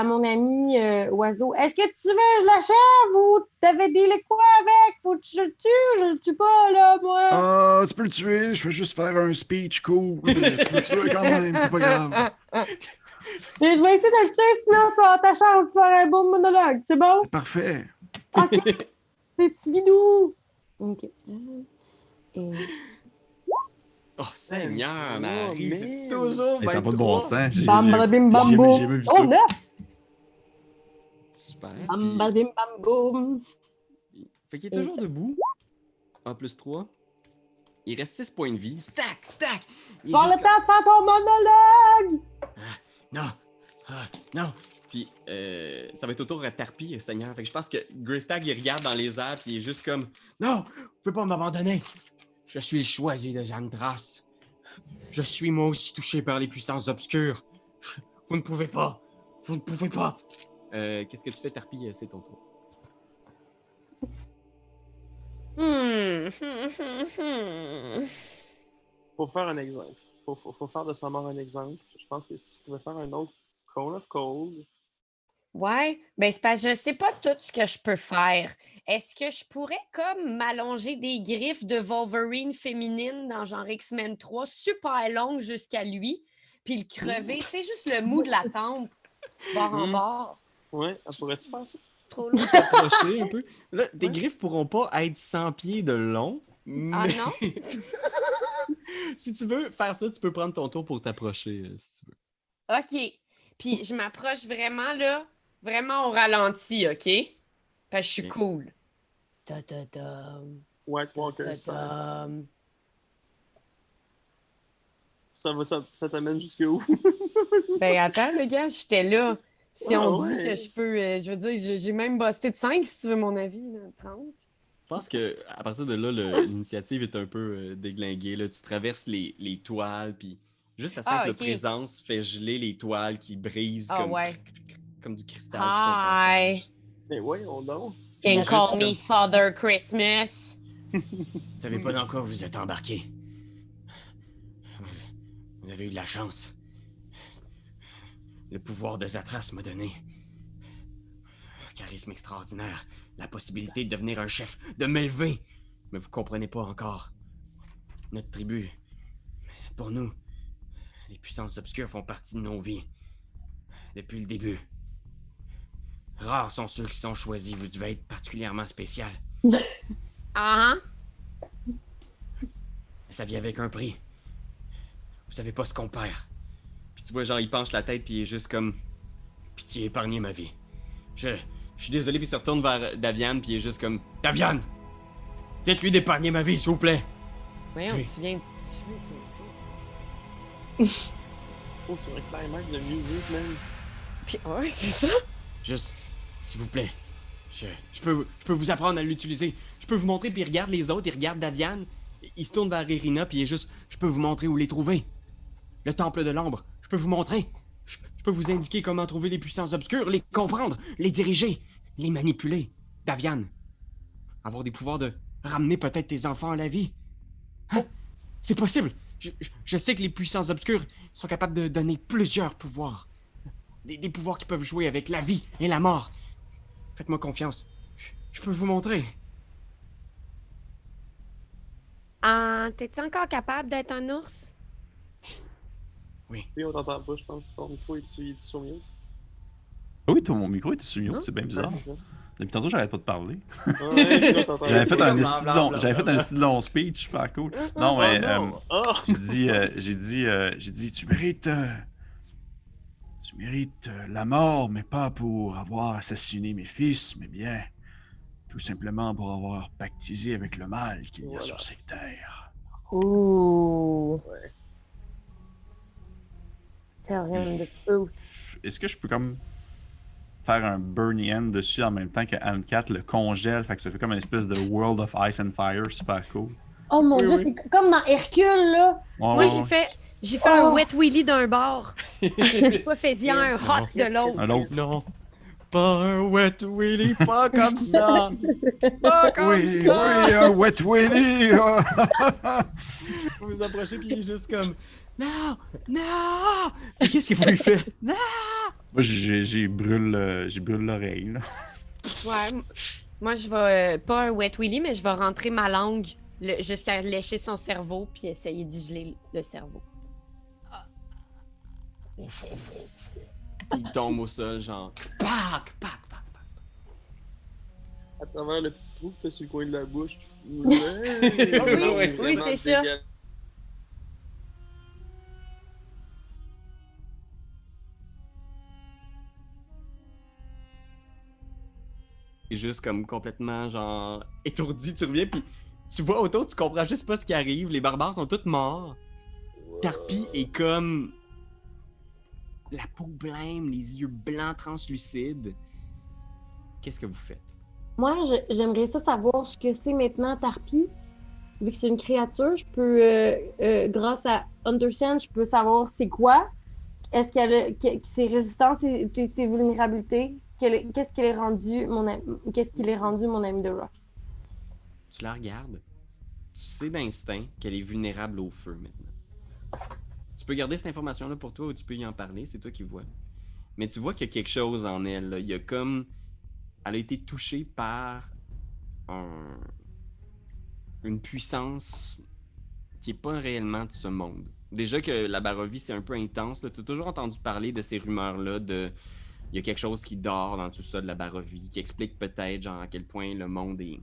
mon ami oiseau. Est-ce que tu veux que je l'achève ou t'avais des quoi avec? Faut que je le tue? Je le tue pas, là, moi. Ah, tu peux le tuer, je vais juste faire un speech cool. Tu peux le tuer quand même, c'est pas grave. Je vais essayer de le tuer, sinon tu vas t'acheter tu vas faire un bon monologue. C'est bon? Parfait. OK. C'est petit guidou. OK. Et... Oh, Seigneur, Oh, Marie, man. c'est toujours ça n'a pas de bon 23. sens. Bam, bam, bam, boum. J'ai jamais vu ça. Oh, là! Super. Bam, Puis- bam, bim, bam, boum. Fait qu'il est Et toujours ça- debout. A plus 3. Il reste 6 points de vie. Stack! Il est Tu vas juste le temps de faire ton monologue! Non! Ah, non! Puis, ça va être autour à Tarpi, Seigneur. Fait que je pense que Greystag, il regarde dans les airs, puis il est juste comme non! Vous pouvez pas m'abandonner! Je suis le choisi de Zandras. Je suis moi aussi touché par les puissances obscures. Vous ne pouvez pas! Vous ne pouvez pas! Qu'est-ce que tu fais, Tarpi? C'est ton tour. Faut faire un exemple. Faut faire de sa mort un exemple. Je pense que si tu pouvais faire un autre Cone of Cold, Ouais, ben c'est parce que je sais pas tout ce que je peux faire. Est-ce que je pourrais comme m'allonger des griffes de Wolverine féminine dans genre X-Men 3, super longues jusqu'à lui, puis le crever, tu sais, juste le mou de la tempe, bord en bord. ouais, pourrais-tu faire ça? Trop long. T'approcher un peu. Là, tes Ouais. griffes pourront pas être 100 pieds de long. Ah mais- non? Si tu veux faire ça, tu peux prendre ton tour pour t'approcher, si tu veux. OK. Puis je m'approche vraiment là, vraiment au ralenti, OK? Parce que je suis Ok. cool. Ta-ta-ta. White Walker style. Ta-ta. Ça t'amène jusqu'où? Ben attends, le gars, j'étais là. Si Ah, on dit ouais. que je peux, je veux dire, j'ai même busté de 5 si tu veux mon avis, là, 30. Je pense que à partir de là, l'initiative est un peu déglinguée. Là. Tu traverses les toiles, puis juste la simple Ah, ok. présence fait geler les toiles qui brisent Ah, ouais. comme du cristal sur ton Hi. passage. Mais ouais, on dort. Can Juste call me comme- Father Christmas. Vous savez pas dans quoi vous êtes embarqué. Vous avez eu de la chance. Le pouvoir de Zatras m'a donné un charisme extraordinaire, la possibilité de devenir un chef, de m'élever. Mais vous comprenez pas encore. Notre tribu, pour nous, les puissances obscures font partie de nos vies. Depuis le début. Rares sont ceux qui sont choisis. Vous devez être particulièrement spécial. Ah, Mais ça vient avec un prix. Vous savez pas ce qu'on perd. Puis tu vois, genre, il penche la tête, puis il est juste comme... Pitié, épargnez ma vie. Je suis désolé, puis il se retourne vers Daviane, puis il est juste comme... Daviane! Dites-lui d'épargner ma vie, s'il vous plaît! voyons, Oui. tu viens de tuer son fils. Oh, c'est vrai que climax de musique, même. Puis, ouais, c'est ça. Juste, s'il vous plaît. Je peux vous apprendre à l'utiliser. Je peux vous montrer, puis il regarde les autres, il regarde Daviane. Il se tourne vers Irina, puis il est juste... Je peux vous montrer où les trouver. Le temple de l'ombre. Je peux vous montrer. Je peux vous indiquer comment trouver les puissances obscures, les comprendre, les diriger, les manipuler. Daviane. Avoir des pouvoirs de ramener peut-être tes enfants à la vie. Hein? C'est possible. Je sais que les puissances obscures sont capables de donner plusieurs pouvoirs. Des pouvoirs qui peuvent jouer avec la vie et la mort. Faites-moi confiance. Je peux vous montrer. Ah, t'es-tu encore capable d'être un ours? Puis on t'entend pas, je pense. Ton micro est sur mute. Oui, toi, mon micro était sur mute, Non? c'est bien Ouais, bizarre. c'est ça. Depuis tantôt, j'arrête pas de parler. Ouais, puis là, t'entends J'avais fait pas. un esti de long- Blablabla. j'avais fait un esti de long speech, super cool. Non, Oh, mais non. Oh! j'ai dit, tu mérites la mort, mais pas pour avoir assassiné mes fils, mais bien tout simplement pour avoir pactisé avec le mal qu'il y a Voilà. sur cette terre. Ouh. Ouais. Tell the truth. Est-ce que je peux comme faire un Burning End dessus en même temps que Anne-Cat le congèle, fait que ça fait comme une espèce de World of Ice and Fire super cool. Oh mon Oui, dieu, oui. c'est comme dans Hercule, là. Ouais, Moi, ouais, j'ai fait un Oh. wet willy d'un bord. Toi, fais-y un hot de l'autre. Un autre. Non. Pas un wet willy, pas comme ça. Pas comme Oui, ça. oui, un wet willy! Vous vous approchez puis il est juste comme non, non. Mais qu'est-ce que vous lui faites? Non. Moi, j'ai brûle l'oreille, là. Ouais. Moi, je vais. Pas un wet willy, mais je vais rentrer ma langue jusqu'à lécher son cerveau puis essayer d'y geler le cerveau. Il tombe au sol, genre pac, pac, pac. À travers le petit trou que t'as sur le coin de la bouche. Oui, Ouais, oui, vraiment c'est ça. dégueulasse. Et juste comme complètement genre étourdi, tu reviens puis tu vois autour, tu comprends juste pas ce qui arrive, les barbares sont tous morts. Tarpi est comme la peau blême, les yeux blancs translucides. Qu'est-ce que vous faites? Moi, j'aimerais ça savoir ce que c'est maintenant, Tarpi. Vu que c'est une créature, je peux, grâce à Understand, je peux savoir c'est quoi. Est-ce qu'elle a ses résistances, ses vulnérabilités? Qu'est-ce qu'il est rendu, mon ami de Rock? Tu la regardes. Tu sais d'instinct qu'elle est vulnérable au feu maintenant. Tu peux garder cette information-là pour toi ou tu peux y en parler, c'est toi qui vois. Mais tu vois qu'il y a quelque chose en elle. Là. Il y a comme... Elle a été touchée par une puissance qui est pas réellement de ce monde. Déjà que la Barovie, c'est un peu intense. Tu as toujours entendu parler de ces rumeurs-là de... Il y a quelque chose qui dort dans tout ça de la Barovie, qui explique peut-être genre à quel point le monde est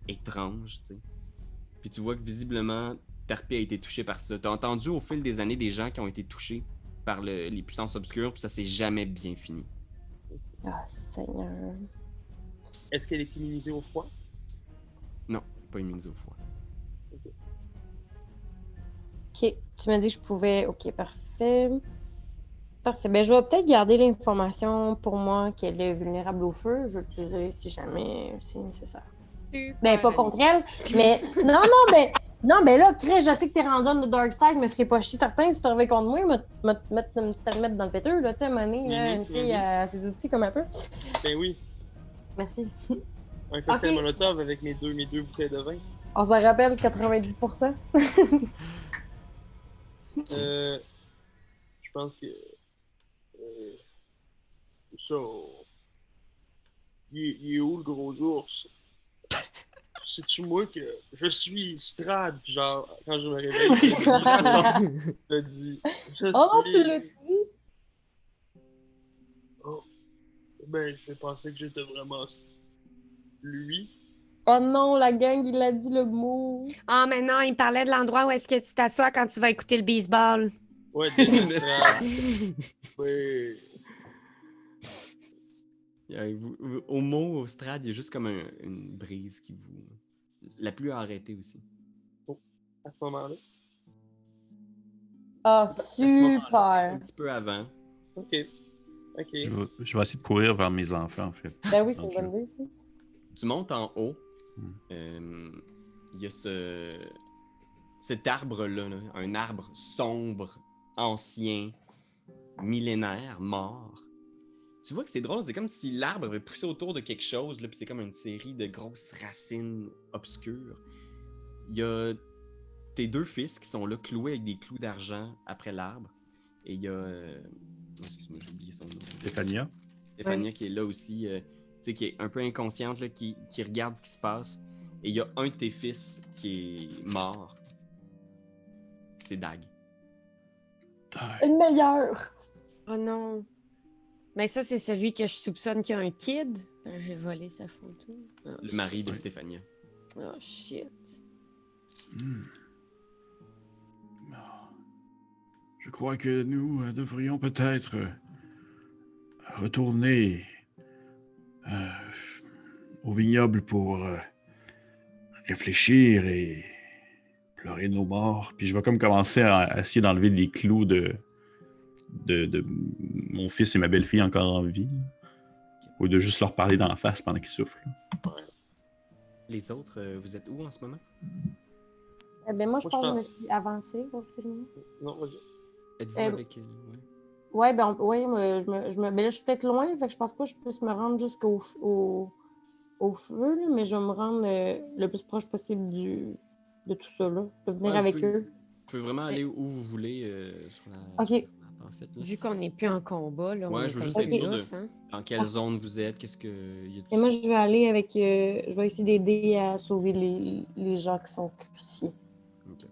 étrange, tu sais. Puis tu vois que visiblement, Tarpi a été touché par ça. Tu as entendu au fil des années des gens qui ont été touchés par les puissances obscures, puis ça s'est jamais bien fini. Ah, Seigneur. Est-ce qu'elle est immunisée au froid? Non, pas immunisée au froid. OK. Tu m'as dit que je pouvais... OK, parfait. Parfait. Ben, je vais peut-être garder l'information pour moi qu'elle est vulnérable au feu. Je vais l'utiliser si jamais c'est nécessaire. Ben, pas contre elle, mais... Non, ben là, Chris, je sais que t'es rendu on the dark side, me ferais pas chier certain que tu te reviens contre moi, me mettre une petite allumette dans le péteux, là, tu sais, à un moment donné, là, une fille a ses outils comme un peu. Ben oui. Merci. Un cocktail Ok. Molotov avec mes deux bouteilles de vin. On s'en rappelle 90%. Je pense que... ça... Il est où le gros ours? C'est-tu moi que je suis Strad, puis genre, quand je me réveille, je le dis. Je Oh non, suis... tu l'as dit! Oh. Ben, je pensais que j'étais vraiment lui. Oh non, la gang, il a dit le mot. Ah, mais non, il parlait de l'endroit où est-ce que tu t'assois quand tu vas écouter le baseball. Ouais, des Strad. Ouais. Au mot, au strad, il y a juste comme une brise qui vous... La pluie a arrêté aussi. À ce moment-là. Ah, À ce moment-là, super! un petit peu avant. Ok. Ok. Je vais essayer de courir vers mes enfants, en fait. Ben oui, c'est une bonne idée, ça. Tu montes en haut. Il y a cet arbre-là, là, un arbre sombre, ancien, millénaire, mort. Tu vois que c'est drôle, c'est comme si l'arbre avait poussé autour de quelque chose, là, puis c'est comme une série de grosses racines obscures. Il y a tes deux fils qui sont là, cloués avec des clous d'argent après l'arbre. Et il y a... excuse-moi, j'ai oublié son nom. Stéphania. Stéphania qui est là aussi, tu sais, qui est un peu inconsciente, là, qui regarde ce qui se passe. Et il y a un de tes fils qui est mort. C'est Dag. Le meilleur! Oh non. Mais ça, c'est celui que je soupçonne qui a un kid. J'ai volé sa photo. Oh, Le mari de Stéphania. Oh shit. Je crois que nous devrions peut-être retourner au vignoble pour réfléchir et pleurer nos morts. Puis je vais comme commencer à essayer d'enlever des clous de mon fils et ma belle-fille encore en vie. Ou de juste leur parler dans la face pendant qu'ils soufflent. Les autres, vous êtes où en ce moment? Eh ben moi, je Moi, pense je que je me suis avancée. Excuse-moi. Non, vas-y. Êtes-vous Euh, avec... Ouais, ben, ben là, je suis peut-être loin, fait que je pense pas que je puisse me rendre au feu, là, mais je vais me rendre le plus proche possible de tout ça, là. De venir Ouais, avec vous pouvez- eux. Vous pouvez vraiment aller où vous voulez sur la... Ok. sur la map, en fait, là. Vu qu'on n'est plus en combat, là, on Ouais, est je veux comme juste ça être sûr de douce, hein. dans quelle zone vous êtes, qu'est-ce que... y a Et moi, je vais aller avec. Je vais essayer d'aider à sauver les gens qui sont crucifiés. Ok.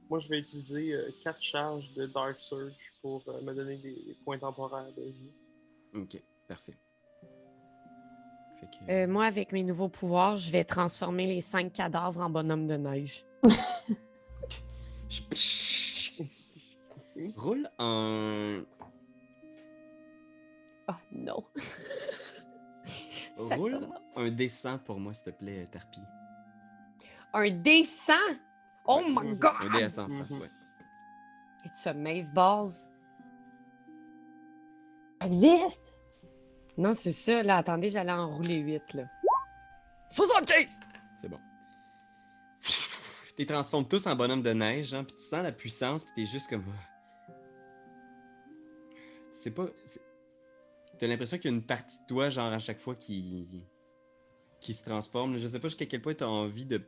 Moi, je vais utiliser 4 charges de Dark Surge pour me donner des points temporaires de vie. Ok, parfait. Fait que... Moi, avec mes nouveaux pouvoirs, je vais transformer les 5 cadavres en bonhommes de neige. Roule un... Oh non. Ça Roule commence. un D100 pour moi, s'il te plaît, Tarpi. Un D100? Oh Ouais. my god! Un D à 100 face, ouais. It's a maze balls. Ça existe! Non, c'est ça, là. Attendez, j'allais en rouler 8, là. 75! C'est bon. T'es transformes tous en bonhomme de neige, genre, puis tu sens la puissance, puis t'es juste comme... Tu sais pas... T'as l'impression qu'il y a une partie de toi, genre, à chaque fois qui se transforme. Je sais pas jusqu'à quel point t'as envie de...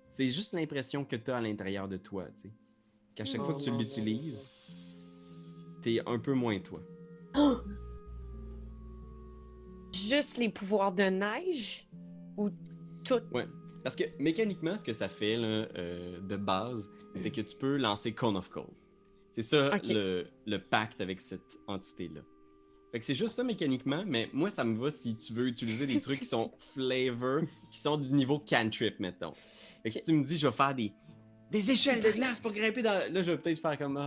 C'est juste l'impression que t'as à l'intérieur de toi, tu sais. Qu'à chaque fois que tu l'utilises, t'es un peu moins toi. Juste les pouvoirs de neige? Ou tout? Ouais. Parce que mécaniquement, ce que ça fait là, de base, c'est que tu peux lancer Cone of Cold. C'est ça Ok. le pacte avec cette entité-là. Fait que c'est juste ça mécaniquement, mais moi ça me va si tu veux utiliser des trucs qui sont flavor, qui sont du niveau cantrip, mettons. Fait que si tu me dis je vais faire des échelles de glace pour grimper dans... Là je vais peut-être faire comme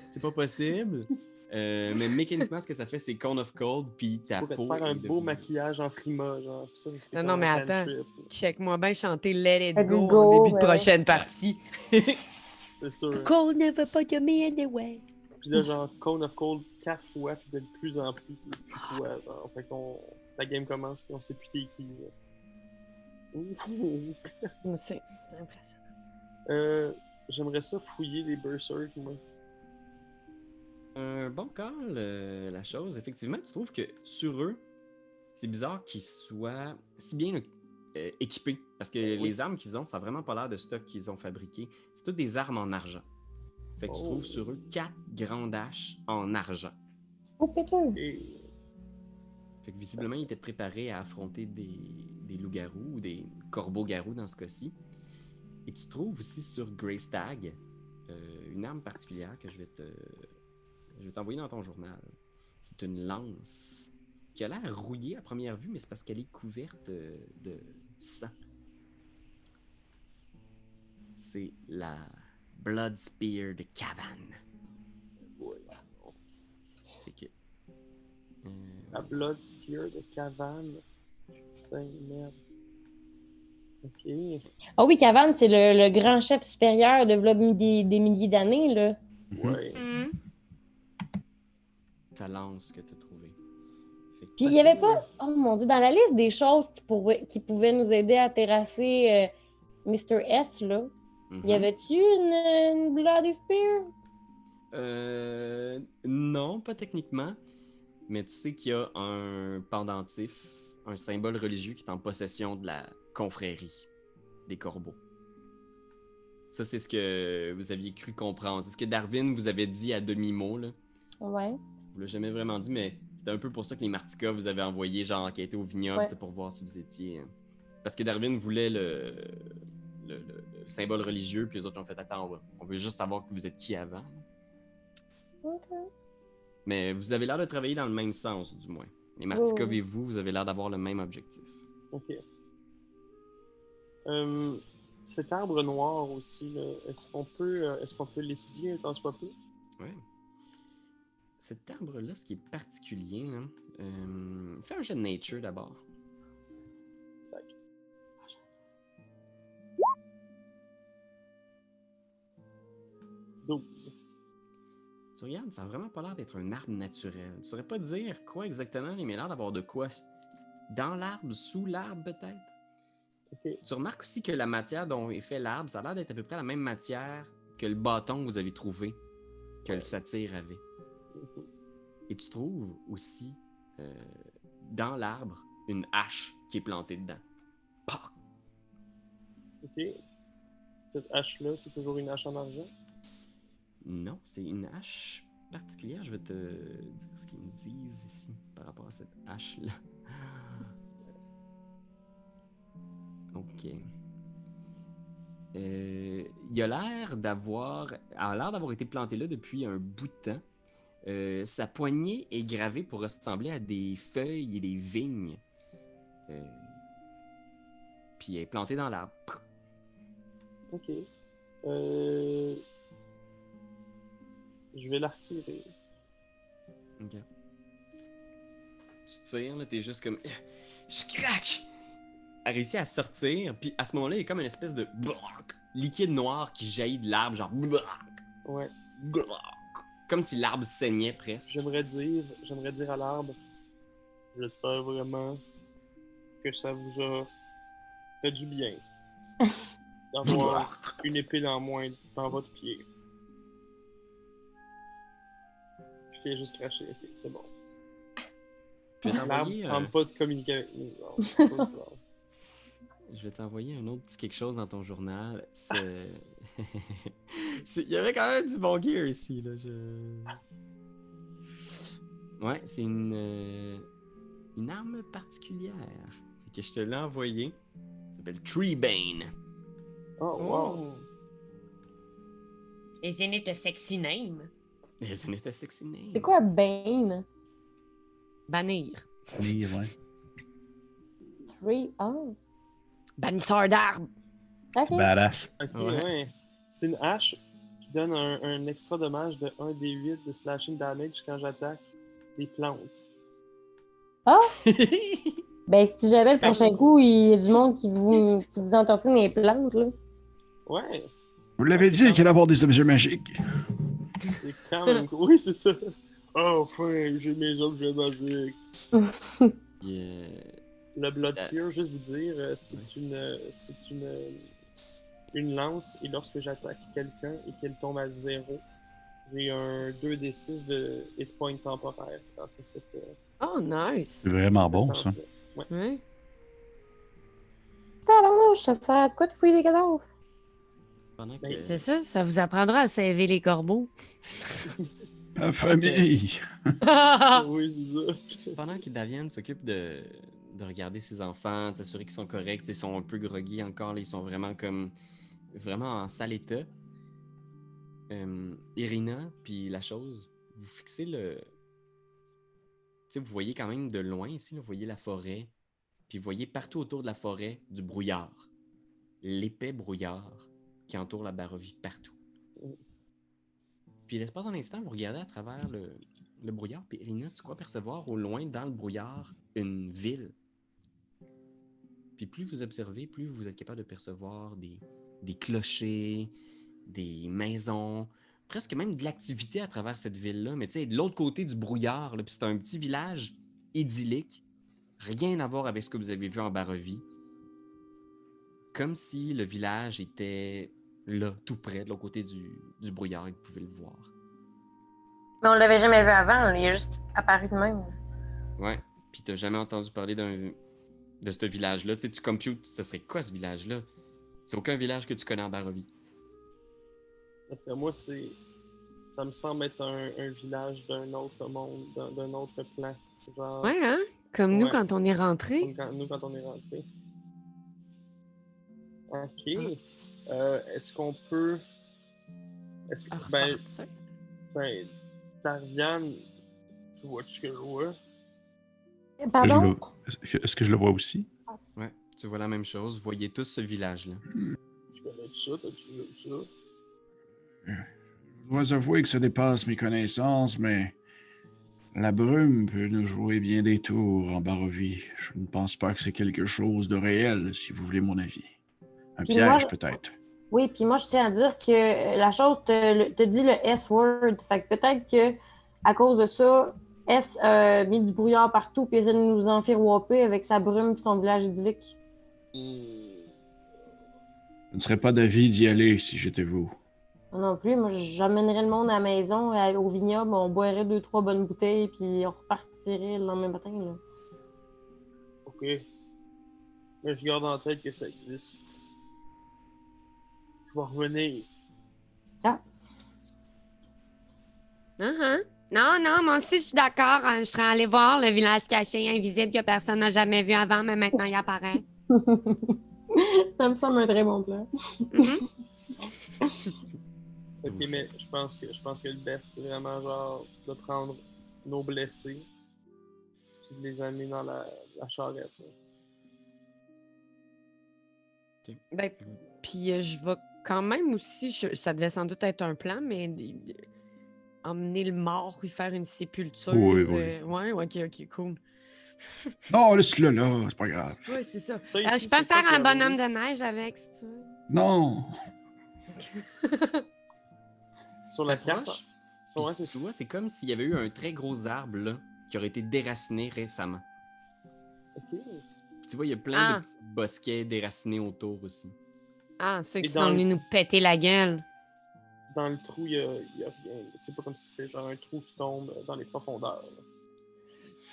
c'est pas possible. Mais mécaniquement, ce que ça fait, c'est Cone of Cold, puis ta Tu pourrais te peau. faire un est beau devenue- maquillage en frima, genre. Puis ça serait Non, comme mais un attends. cantrip. Check-moi bien chanter Let It Let It Go Go, en début de ben ouais. prochaine partie. C'est sûr. Cold never put me anyway. Puis là, genre, Cone of Cold 4 fois, puis de plus en plus, t'es plus toi, genre. Fait qu'on... La game commence, puis on sait plus t'es qui. Là. Ouh. C'est impressionnant. J'aimerais ça fouiller les Berserk, moi. Un bon call, la chose. Effectivement, tu trouves que sur eux, c'est bizarre qu'ils soient si bien équipés. Parce que les armes qu'ils ont, ça n'a vraiment pas l'air de stock qu'ils ont fabriqué. C'est toutes des armes en argent. Fait que tu trouves sur eux 4 grandes haches en argent. Oh, Peter! Et... Fait que visiblement, ils étaient préparés à affronter des loups-garous ou des corbeaux-garous dans ce cas-ci. Et tu trouves aussi sur Greystag une arme particulière que je vais t'envoyer dans ton journal. C'est une lance qui a l'air rouillée à première vue, mais c'est parce qu'elle est couverte de sang. C'est la Blood Spear de Cavan. Voilà. Fait que, La Blood Spear de Cavan. Putain, merde. Ok. Ah oui, Cavan, c'est le grand chef supérieur de v'là des milliers d'années, là. Ouais. sa lance que tu as trouvée. Fait que- Puis il n'y avait pas, oh mon Dieu, dans la liste des choses qui pouvaient nous aider à terrasser Mr. S, là, Mhm. y avait-tu une Bloody Spear? Non, pas techniquement. Mais tu sais qu'il y a un pendentif, un symbole religieux qui est en possession de la confrérie des corbeaux. Ça, c'est ce que vous aviez cru comprendre. C'est ce que Darwin vous avait dit à demi-mot, là. Ouais. Vous l'avez jamais vraiment dit, mais c'était un peu pour ça que les Martika vous avaient envoyé, genre, enquêter au vignoble, Ouais. c'était pour voir si vous étiez... Parce que Darwin voulait le symbole religieux, puis les autres ont fait « Attends, on veut juste savoir que vous êtes qui avant. » OK. Mais vous avez l'air de travailler dans le même sens, du moins. Les Martika oui. et vous avez l'air d'avoir le même objectif. Ok. Cet arbre noir aussi, là, est-ce qu'on peut l'étudier un tant soit peu? Ouais. Cet arbre-là, ce qui est particulier, là, fais un jet de nature d'abord. 12. Tu regardes, ça n'a vraiment pas l'air d'être un arbre naturel. Tu saurais pas dire quoi exactement, mais il a l'air d'avoir de quoi dans l'arbre, sous l'arbre peut-être. Ok. Tu remarques aussi que la matière dont est fait l'arbre, ça a l'air d'être à peu près la même matière que le bâton que vous avez trouvé, que le satyre avait. Mhm. Et tu trouves aussi dans l'arbre une hache qui est plantée dedans. Pah! Ok. Cette hache-là, c'est toujours une hache en argent? Non, c'est une hache particulière. Je vais te dire ce qu'ils me disent ici par rapport à cette hache-là. Ok. Il a l'air d'avoir été planté là depuis un bout de temps. Sa poignée est gravée pour ressembler à des feuilles et des vignes. Puis elle est plantée dans l'arbre. Ok. Je vais la retirer. Ok. Tu tires, là, t'es juste comme. Je craque! Elle réussit à sortir, puis à ce moment-là, il y a comme une espèce de liquide noir qui jaillit de l'arbre, genre. Ouais. Comme si l'arbre saignait presque. J'aimerais dire à l'arbre, j'espère vraiment que ça vous a fait du bien d'avoir une épée en moins dans votre pied. Je fais juste cracher, ok, c'est bon. Je vais L'arbre t'envoyer tente pas de communiquer avec nous. Non, c'est pas grave. Je vais t'envoyer un autre petit quelque chose dans ton journal. Il y avait quand même du bon gear ici. Là. Ouais, c'est une arme particulière. Fait que je te l'ai envoyé. Ça s'appelle Treebane. Oh, wow. Isn't it a sexy name? Isn't it a sexy name? C'est quoi Bane? Bannir. Oui, ouais. Oh. Bannisseur d'arbre. OK. Badass. Ok, Ouais. ouais. C'est une hache qui qui donne un extra dommage de 1d8 de slashing damage quand j'attaque des plantes. Ben, si jamais le prochain coup, il y a du monde qui vous entortille les plantes, là. Ouais, Vous l'avez dit qu'il allait avoir des objets magiques. c'est quand même cool. Oui, c'est ça. Oh, enfin, j'ai mes objets magiques. Yeah. Le Blood Spear, juste vous dire, c'est une lance, et lorsque j'attaque quelqu'un et qu'elle tombe à 0, j'ai un 2d6 de hit point temporaire grâce à cette. Oh, nice. C'est vraiment cette bon, ça. lance-là. Ouais. Ouais. Tabarnouche, ça sert à quoi de fouiller des cadavres? Pendant que, Ben, C'est ça vous apprendra à sauver les corbeaux. Ma famille. Oui, c'est ça. pendant que Davian s'occupe de regarder ses enfants, de s'assurer qu'ils sont corrects, ils sont un peu groggy encore, là, ils sont vraiment vraiment en sale état. Irina, puis la chose, vous fixez le... Tu sais, vous voyez quand même de loin ici, là, vous voyez la forêt, puis vous voyez partout autour de la forêt du brouillard. L'épais brouillard qui entoure la Barovie partout. Puis l'espace un instant, vous regardez à travers le brouillard, puis Irina, tu crois percevoir au loin, dans le brouillard, une ville. Puis plus vous observez, plus vous êtes capable de percevoir des clochers, des maisons, presque même de l'activité à travers cette ville-là. Mais tu sais, de l'autre côté du brouillard, là, puis c'est un petit village idyllique, rien à voir avec ce que vous avez vu en Barovie. Comme si le village était là, tout près, de l'autre côté du brouillard, et que vous pouvez le voir. Mais on l'avait jamais vu avant, il est juste apparu de même. Ouais, puis t'as jamais entendu parler de ce village-là. Tu sais, tu computes, ce serait quoi ce village-là? C'est aucun village que tu connais en Barovie. D'après moi, ça me semble être un village d'un autre monde, d'un autre plan. Genre, Ouais, hein? Comme nous Ouais. quand on est rentré. comme quand on est rentré. Ok. Est-ce qu'on peut. Est-ce que. Ressortir. Ben, Tarian, tu vois ce que je vois? Pardon? Est-ce que je le vois aussi? Ouais, tu vois la même chose. Vous voyez tous ce village-là. Tu connais ça? T'as-tu vu ça? Je dois avouer que ça dépasse mes connaissances, mais la brume peut nous jouer bien des tours en Barovie. Je ne pense pas que c'est quelque chose de réel, si vous voulez mon avis. Un Puis piège, moi, peut-être. Oui, puis moi, je tiens à dire que la chose te dit le S-word. Fait que peut-être que à cause de ça, S a mis du brouillard partout puis essaie de nous enfirouaper avec sa brume et son village idyllique. Je ne serais pas d'avis d'y aller si j'étais vous. Moi non plus, moi, j'amènerais le monde à la maison, au vignoble, on boirait 2-3 bonnes bouteilles puis on repartirait le lendemain matin. Là. Ok. Mais je garde en tête que ça existe. Je vais revenir. Uh-huh. Non, moi aussi, je suis d'accord. Je serais allée voir le village caché, invisible, que personne n'a jamais vu avant, mais maintenant, il apparaît. Ça me semble un très bon plan. Mhm. Ok, mais je pense que le best, c'est vraiment genre de prendre nos blessés puis de les amener dans la charrette. Là. Ben, puis je vais quand même aussi, ça devait sans doute être un plan, mais emmener le mort, lui faire une sépulture. Oui. Ouais, ok, cool. Non, laisse-le là, c'est pas grave. Ouais, c'est ça. Ça, Je ici, peux c'est faire pas un Halloween. bonhomme de neige avec, si tu veux. Non! Sur la carte. T'approches, Ouais, puis c'est tu ça. vois, c'est comme s'il y avait eu un très gros arbre là, qui aurait été déraciné récemment. Ok. Puis tu vois, il y a plein Ah. de petits bosquets déracinés autour aussi. Ah, ceux Et qui dans sont le- venus nous péter la gueule. Dans le trou, il y a rien. C'est pas comme si c'était genre un trou qui tombe dans les profondeurs. Là.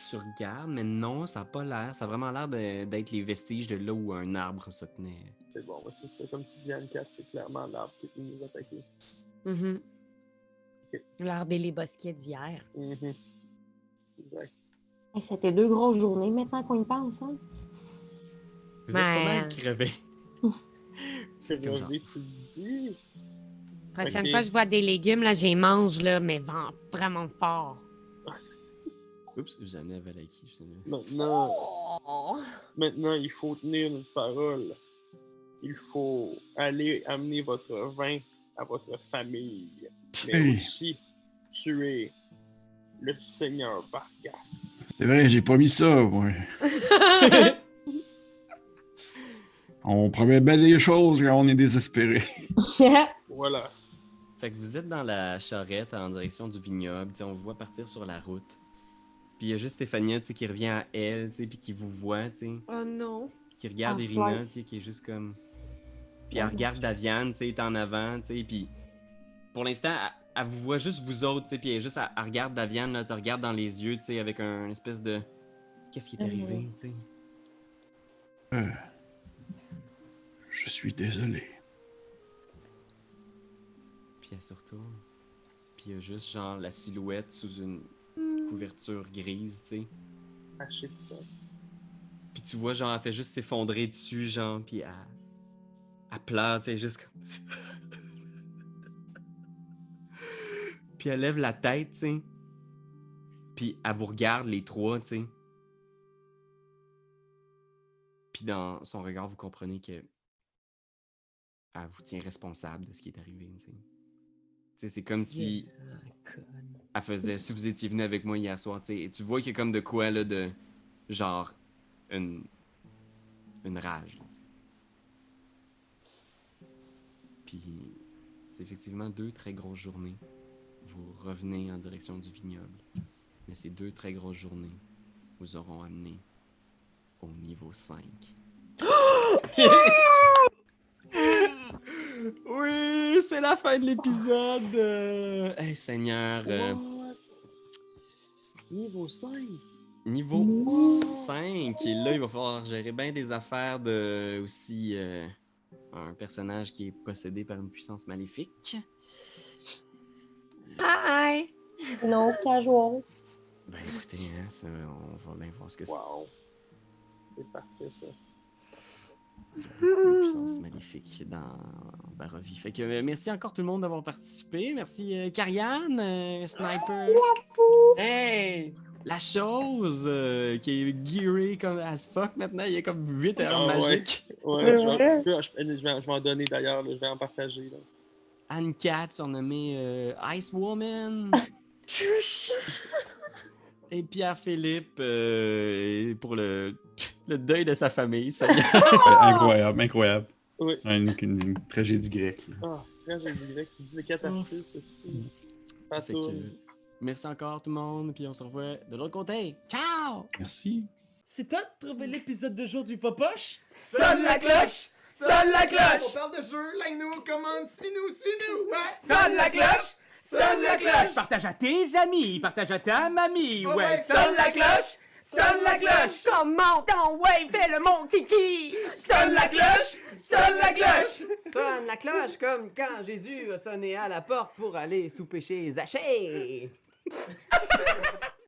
Tu regardes, mais non, ça n'a pas l'air. Ça a vraiment l'air d'être les vestiges de là où un arbre se tenait. C'est bon, ouais, c'est ça. Comme tu dis, Anne-Cat, c'est clairement l'arbre qui est venu nous attaquer. Mhm. Ok. L'arbre et les bosquets d'hier. Mhm. Exact. Hey, c'était 2 grosses journées maintenant qu'on y pense. Hein? Vous êtes pas Ouais. mal crevés. C'est comme genre. relevé, tu te dis. Prochaine Ok. fois, je vois des légumes, là, j'y mange, là, mais vraiment fort. Oups, je vous ai amené à Valaki. Maintenant, il faut tenir notre parole. Il faut aller amener votre vin à votre famille, mais Hey. aussi tuer le seigneur Vargas. C'est vrai, j'ai pas mis ça, moi. On promet bien des choses quand on est désespéré. Voilà. Fait que vous êtes dans la charrette en direction du vignoble, on vous voit partir sur la route. Puis il y a juste Stéphania, qui revient à elle, puis qui vous voit, Oh non. qui regarde En Irina, flight. qui est juste comme... Puis elle regarde Daviane, est en avant, puis pour l'instant, elle vous voit juste vous autres, puis elle est juste, elle regarde Daviane, là, te regarde dans les yeux, avec un espèce de... Qu'est-ce qui est arrivé, tu sais? Je suis désolé. Puis elle se retourne. Puis il y a juste, genre, la silhouette sous une couverture grise, tu sais. Haché de sang. Puis tu vois, genre, elle fait juste s'effondrer dessus, genre, puis elle pleure, tu sais, juste comme... Puis elle lève la tête, tu sais. Puis elle vous regarde, les trois, tu sais. Puis dans son regard, vous comprenez que... Elle vous tient responsable de ce qui est arrivé, tu sais. Tu sais, c'est comme si... Elle faisait, si vous étiez venu avec moi hier soir, tu sais, et tu vois qu'il y a comme de quoi, là, de... Genre, une rage, là, tu sais. Puis, c'est effectivement 2 très grosses journées. Vous revenez en direction du vignoble. Mais ces 2 très grosses journées vous auront amené au niveau 5. Oui, c'est la fin de l'épisode! Hey, Seigneur! What? Niveau 5. Niveau 5, et là, il va falloir gérer bien des affaires de aussi un personnage qui est possédé par une puissance maléfique. Hi! Non, casual. Ben écoutez, hein, ça, on va bien voir ce que c'est. Wow. C'est parfait, ça. Une puissance maléfique dans Barovie. Fait que merci encore tout le monde d'avoir participé. Merci Karianne, Sniper. Hey! La chose qui est gearée comme as fuck maintenant, il y a comme 8 armes Ah ouais. magiques. Ouais, je vais en donner d'ailleurs, là, je vais en partager. Là. Anne-Cat, surnommée Ice Woman. Et Pierre-Philippe pour le deuil de sa famille. Ça Incroyable, incroyable. Oui. Une tragédie grecque. Ah, tragédie grecque, tu dis le catharsis, ce style. Pas Fait que, merci encore tout le monde, puis on se revoit de l'autre côté. Ciao! Merci. C'est toi de trouver l'épisode de jour du Popoche? Sonne la cloche! Sonne la cloche! On parle de jeu, like-nous, commande, suis-nous, ouais! Sonne la cloche! Sonne la cloche! Partage à tes amis, partage à ta mamie, ouais! Sonne la cloche! Sonne la cloche! Comment ton wave fait le mon titi? Sonne la cloche! Sonne la cloche! Sonne la cloche comme quand Jésus a sonné à la porte pour aller souper chez Zachée.